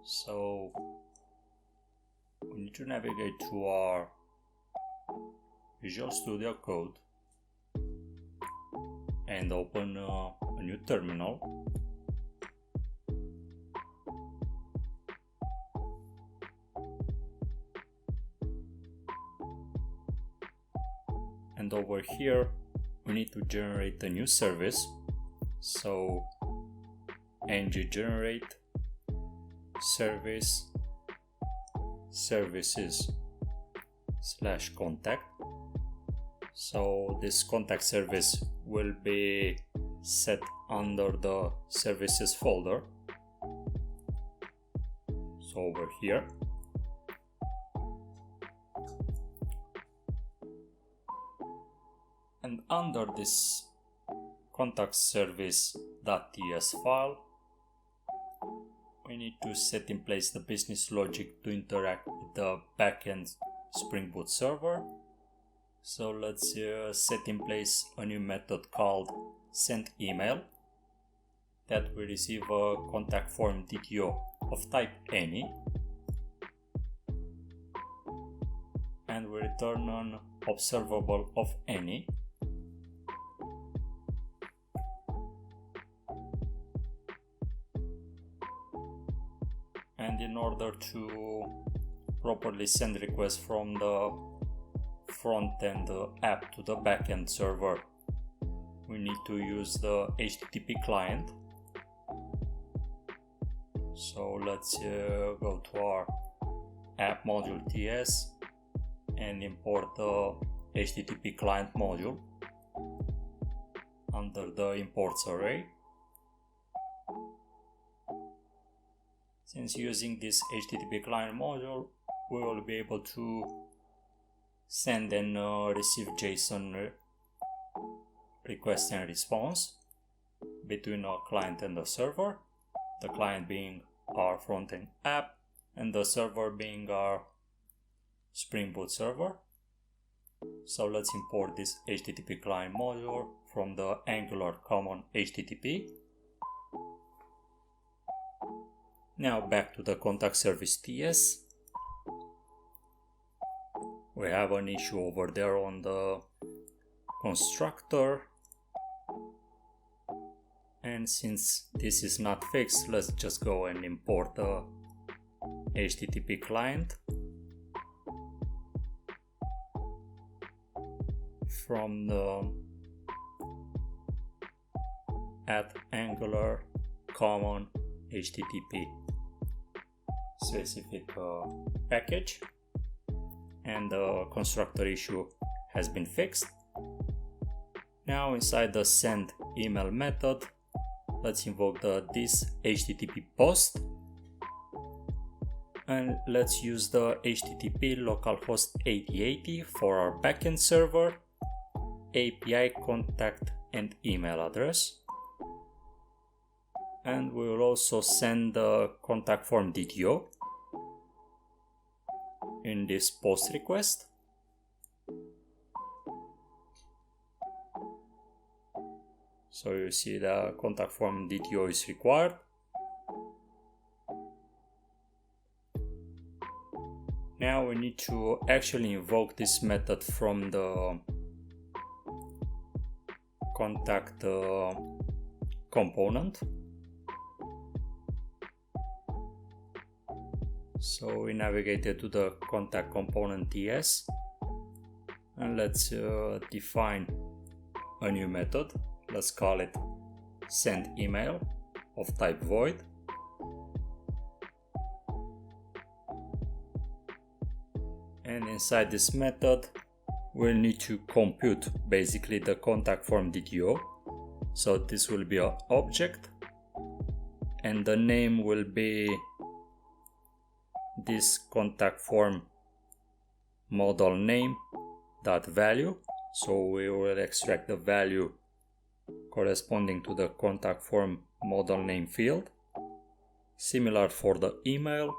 So we need to navigate to our Visual Studio Code and open a new terminal. And over here we need to generate a new service. So ng generate service services / contact. So this contact service will be set under the services folder. So over here. And under this contact service.ts file, we need to set in place the business logic to interact with the backend Spring Boot server. So let's set in place a new method called sendEmail that will receive a contact form DTO of type any and will return an observable of any. And in order to properly send requests from the front-end app to the backend server, we need to use the HTTP client. So let's go to our app module TS and import the HTTP client module under the imports array. Since using this HTTP client module, we will be able to send and receive JSON request and response between a client and the server, the client being our front-end app and the server being our Spring Boot server. So let's import this HTTP client module from the Angular common HTTP. Now back to the contact service TS. We have an issue over there on the constructor, and since this is not fixed, let's just go and import the HTTP client from the @Angular common HTTP specific package, and the constructor issue has been fixed. Now inside the sendEmail method, let's invoke this HTTP post, and let's use the HTTP localhost 8080 for our backend server, API contact and email address. And we will also send the contact form DTO in this post request. So you see the contact form DTO is required. Now we need to actually invoke this method from the contact component. So we navigated to the contact component TS, and let's define a new method. Let's call it sendEmail of type void. And inside this method, we'll need to compute basically the contact form DTO. So this will be an object, and the name will be this contact form model name dot value. So we will extract the value corresponding to the contact form model name field. Similar for the email.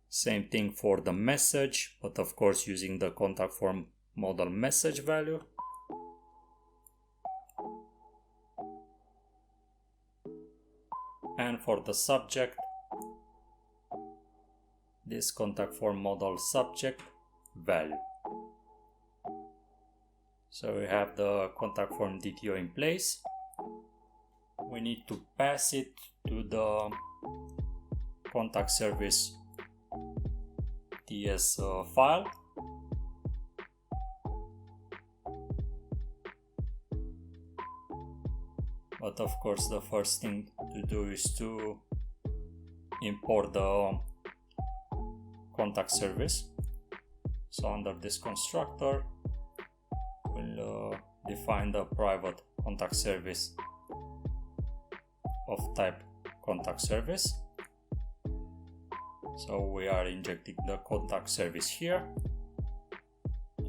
Same thing for the message, but of course using the contact form model message value. And for the subject, this contact form model subject value. So we have the contact form DTO in place. We need to pass it to the contact service TS file. But of course the first thing to do is to import the contact service. So under this constructor we'll define the private contact service of type contact service. So we are injecting the contact service here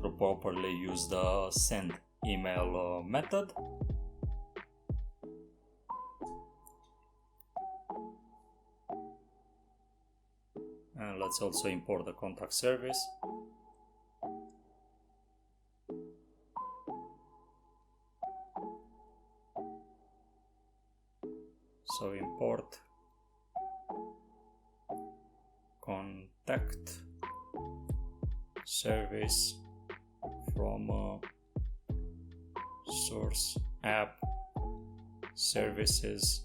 to properly use the send email method. And let's also import the contact service. So import contact service from source app services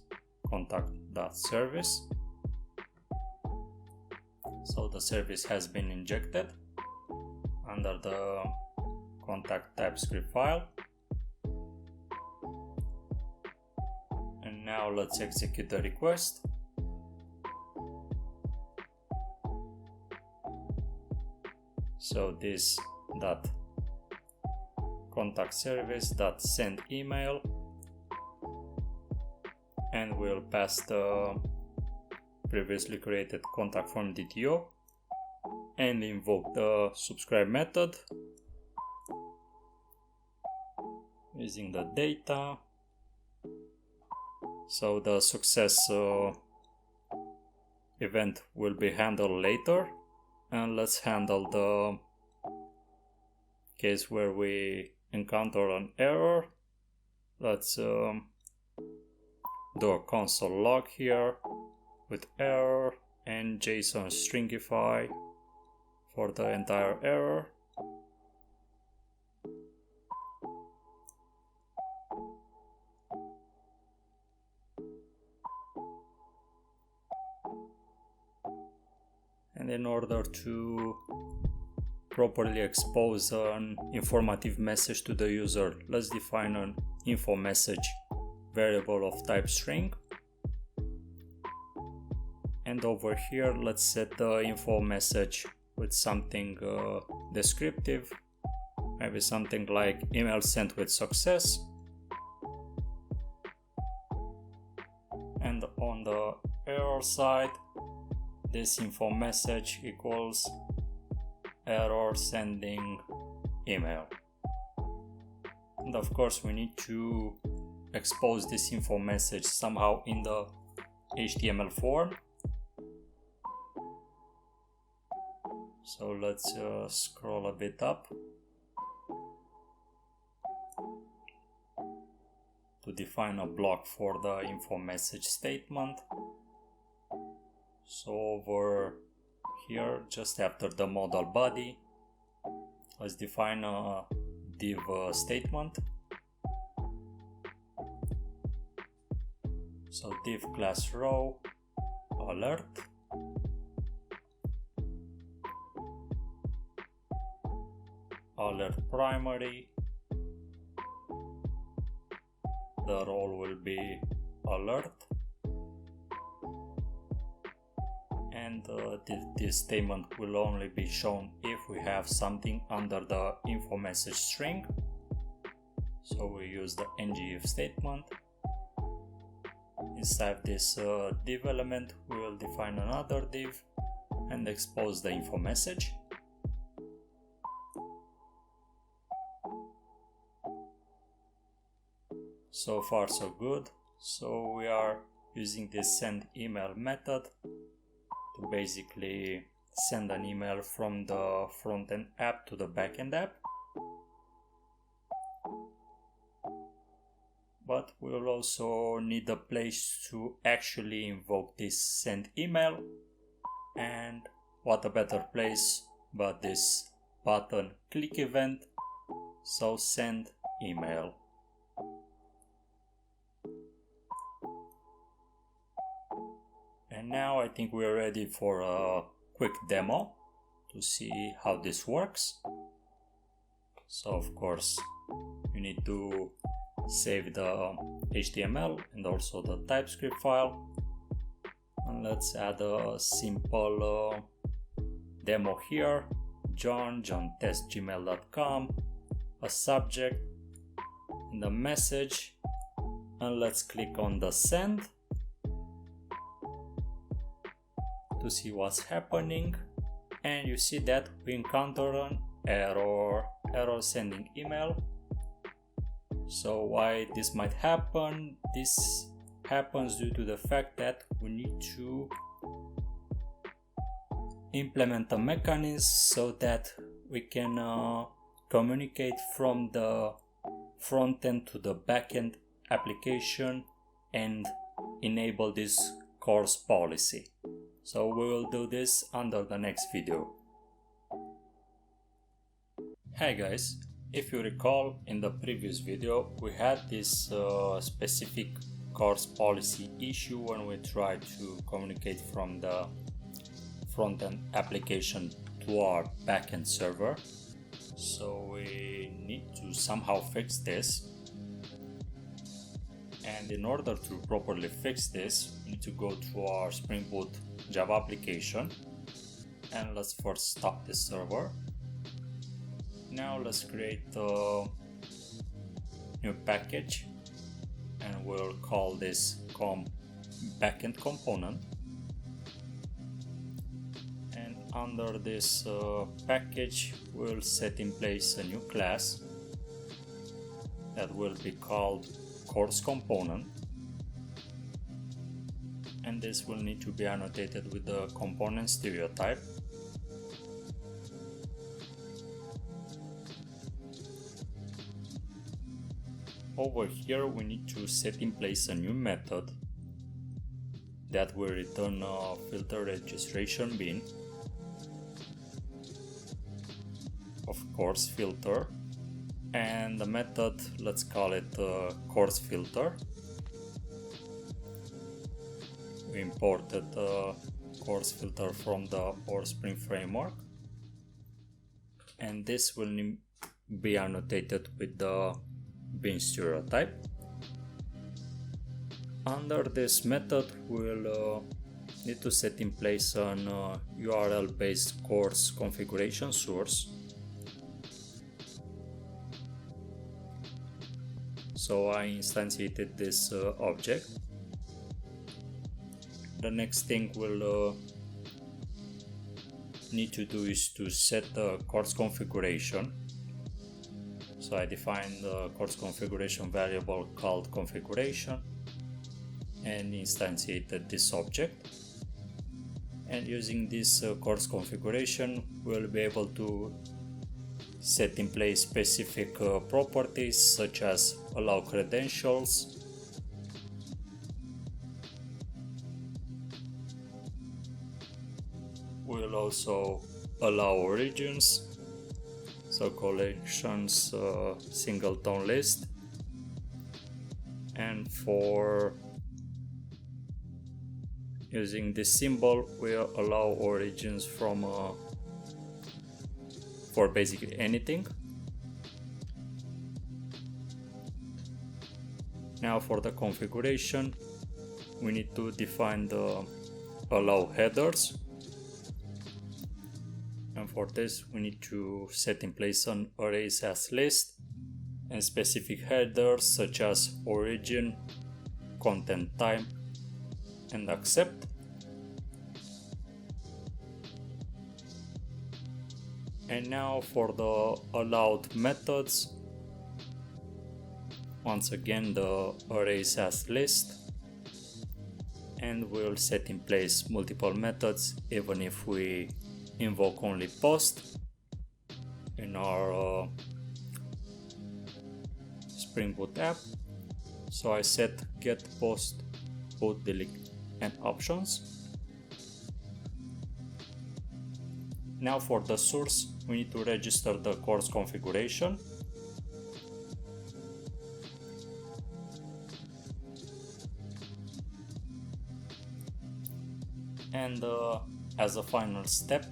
contact.service. So the service has been injected under the contact TypeScript file. And now let's execute the request. So this dot contact service dot send email, and we'll pass the previously created contact form DTO and invoke the subscribe method using the data. So the success event will be handled later, and let's handle the case where we encounter an error. Let's do a console log here with error and JSON stringify for the entire error. And in order to properly expose an informative message to the user, let's define an info message variable of type string. And over here, let's set the info message with something descriptive, maybe something like email sent with success. And on the error side, this info message equals error sending email. And of course, we need to expose this info message somehow in the HTML form. So let's scroll a bit up to define a block for the info message statement. So over here, just after the modal body, let's define a div statement. So div class row alert, alert primary, the role will be alert, and this statement will only be shown if we have something under the info message string. So we use the ngIf statement. Inside this div element, we will define another div and expose the info message. So far so good. So we are using this send email method to basically send an email from the frontend app to the backend app. But we'll also need a place to actually invoke this send email, and what a better place but this button click event So send email. And now I think we're ready for a quick demo to see how this works. So of course you need to save the HTML and also the TypeScript file. And let's add a simple demo here. john@gmail.com, a subject and a message, and let's click on the send to see what's happening. And you see that we encounter an error sending email. So why this might happen? This happens due to the fact that we need to implement a mechanism so that we can communicate from the front end to the backend application and enable this CORS policy. So we will do this under the next video. Hey guys, if you recall, in the previous video we had this specific CORS policy issue when we tried to communicate from the front-end application to our backend server. So we need to somehow fix this. And in order to properly fix this, we need to go to our Spring Boot Java application. And let's first stop the server. Now let's create a new package, and we'll call this backend component. And under this package, we'll set in place a new class that will be called CORS component. And this will need to be annotated with the component stereotype. Over here we need to set in place a new method that will return a filter registration bin, of course filter, and the method, let's call it CORS filter. We imported the CORS filter from the Spring framework, and this will be annotated with the bin stereotype. Under this method we'll need to set in place an URL based CORS configuration source. So I instantiated this object. The next thing we'll need to do is to set the CORS configuration. So I defined the CORS configuration variable called configuration and instantiated this object. And using this CORS configuration, we'll be able to set in place specific properties such as allow credentials, we'll also allow origins, so collections singleton list, and for using this symbol we'll allow origins from for basically anything. Now for the configuration we need to define the allow headers, and for this we need to set in place an arrays as list and specific headers such as origin, content type, and accept. And now for the allowed methods, once again the arrays as list, and we'll set in place multiple methods even if we invoke only post in our Spring Boot app. So I set get, post, put, delete, and options. Now for the source we need to register the CORS configuration. And as a final step,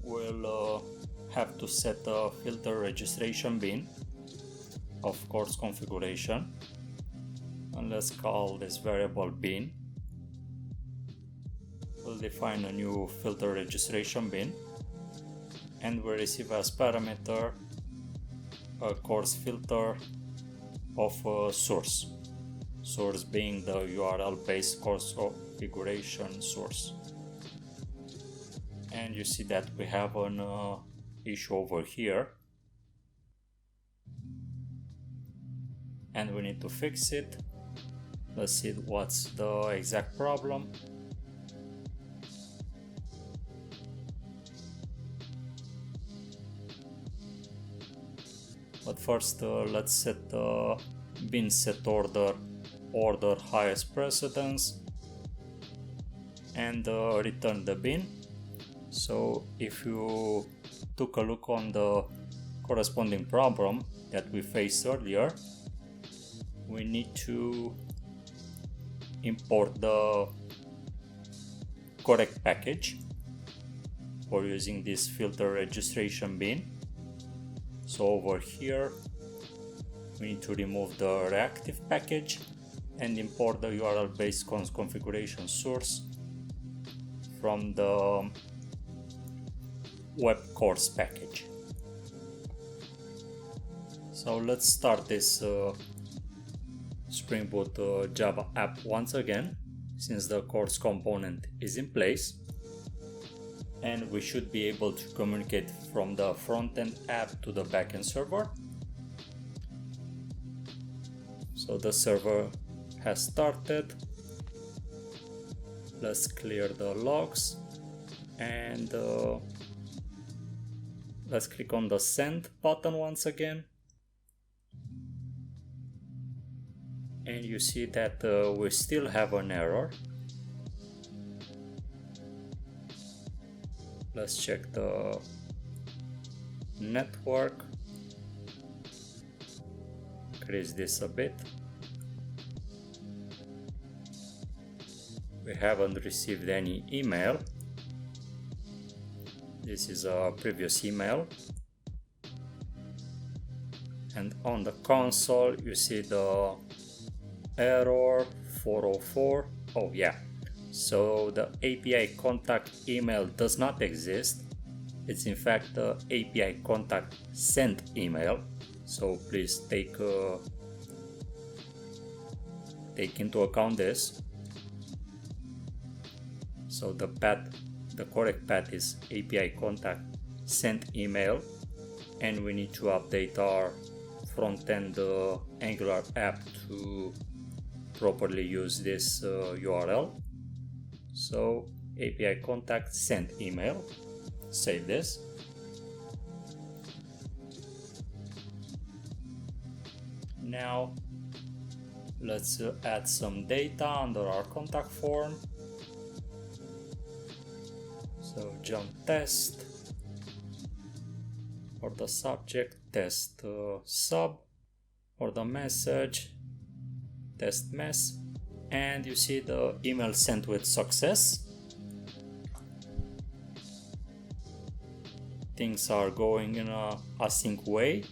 we'll have to set a filter registration bin of course configuration, and let's call this variable bin. We'll define a new filter registration bin, and we'll receive as parameter a course filter of source being the URL based course configuration source. And you see that we have an issue over here, and we need to fix it. Let's see what's the exact problem. But first let's set the bin set order highest precedence, and return the bin. So if you took a look on the corresponding problem that we faced earlier, we need to import the correct package for using this filter registration bin. So over here we need to remove the reactive package and import the URL based configuration source from the web course package. So let's start this Spring Boot Java app once again, since the course component is in place, and we should be able to communicate from the front-end app to the backend server. So the server has started. Let's clear the logs, and let's click on the send button once again. And you see that we still have an error. Let's check the network. Increase this a bit. We haven't received any email. This is a previous email. And on the console you see the error 404. Oh yeah, so the API contact email does not exist. It's in fact the API contact sent email, so please take into account this. So the correct path is API contact sent email, and we need to update our front-end Angular app to properly use this URL. So API contact sent email. Save this. Now let's add some data under our contact form. So jump test. For the subject, test sub. For the message, test mess. And you see the email sent with success. Things are going in a async way,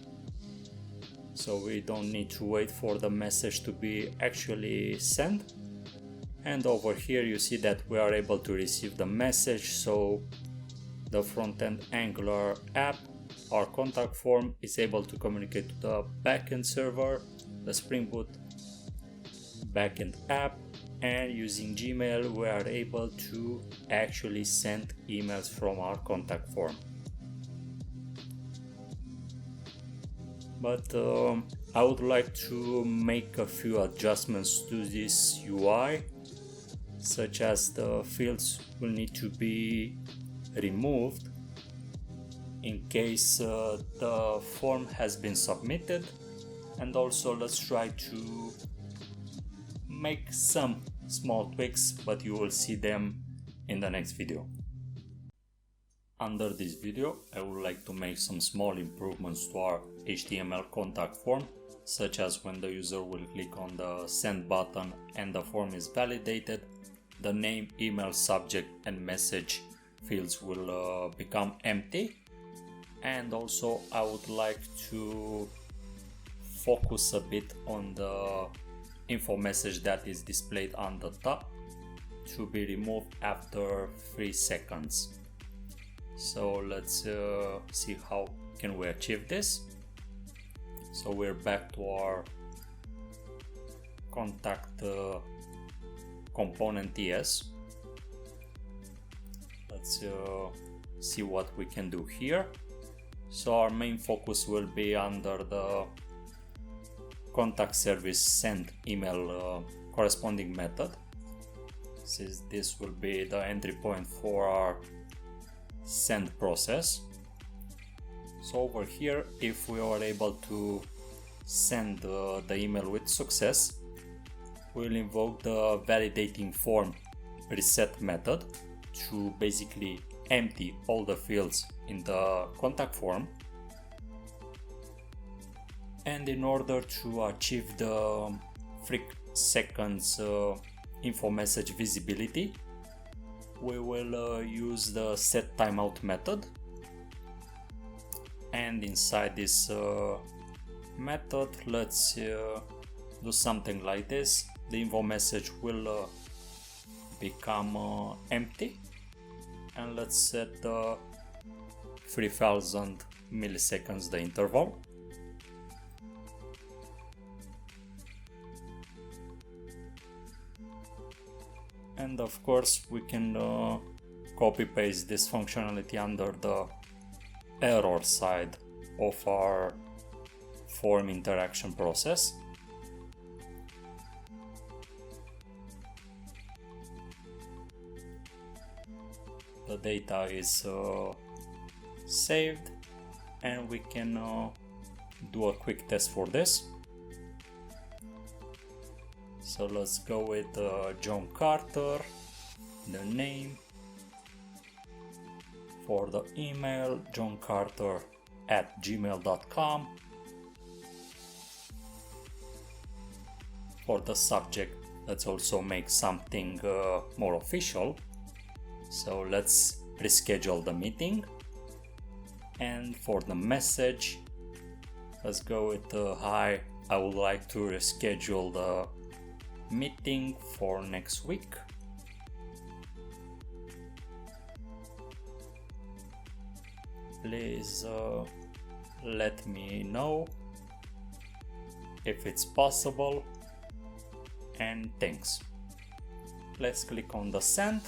so we don't need to wait for the message to be actually sent. And over here you see that we are able to receive the message, so the front-end Angular app, our contact form, is able to communicate to the backend server, the Spring Boot backend app, and using Gmail we are able to actually send emails from our contact form. But I would like to make a few adjustments to this UI, such as the fields will need to be removed in case the form has been submitted, and also let's try to make some small tweaks, but you will see them in the next video. Under this video, I would like to make some small improvements to our HTML contact form, such as when the user will click on the send button and the form is validated, the name, email, subject and message fields will become empty. And also I would like to focus a bit on the info message that is displayed on the top to be removed after 3 seconds. So let's see how can we achieve this. So we're back to our contact component ES. Let's see what we can do here. So our main focus will be under the contact service send email corresponding method, since this will be the entry point for our send process. So over here, if we are able to send the email with success, we'll invoke the validating form reset method to basically empty all the fields in the contact form. And in order to achieve the 3 seconds info message visibility, we will use the set timeout method. And inside this method, let's do something like this. The info message will become empty, and let's set 3000 milliseconds the interval. And of course we can copy paste this functionality under the error side of our form interaction process. The data is saved, and we can do a quick test for this. So let's go with John Carter, the name, for the email johncarter@gmail.com, for the subject let's also make something more official. So let's reschedule the meeting, and for the message let's go with hi, I would like to reschedule the meeting for next week. Please let me know if it's possible, and thanks. Let's click on the send.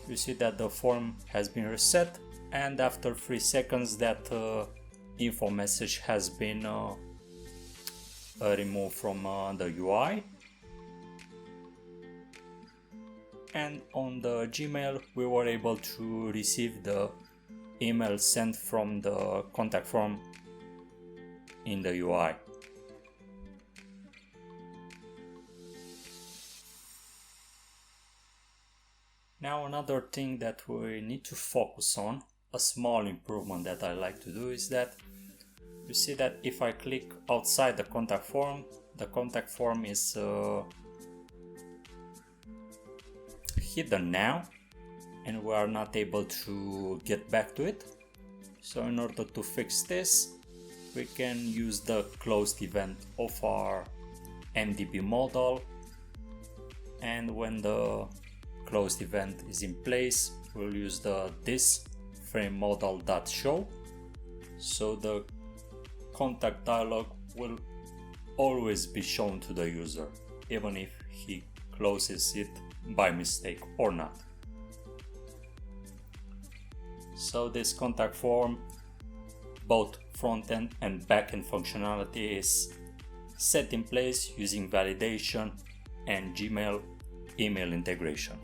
You see that the form has been reset, and after 3 seconds that info message has been removed from the UI. And on the Gmail we were able to receive the email sent from the contact form in the UI. Now another thing that we need to focus on, a small improvement that I like to do, is that you see that if I click outside the contact form is hidden now, and we are not able to get back to it. So in order to fix this, we can use the closed event of our MDB model, and when the closed event is in place, we'll use the this frame model.show, so the contact dialog will always be shown to the user, even if he closes it by mistake or not. So this contact form, both front-end and back-end functionality is set in place using validation and Gmail email integration.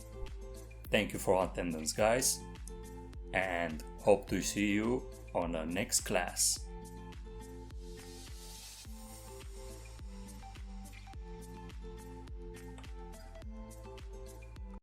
Thank you for attendance, guys, and hope to see you on the next class.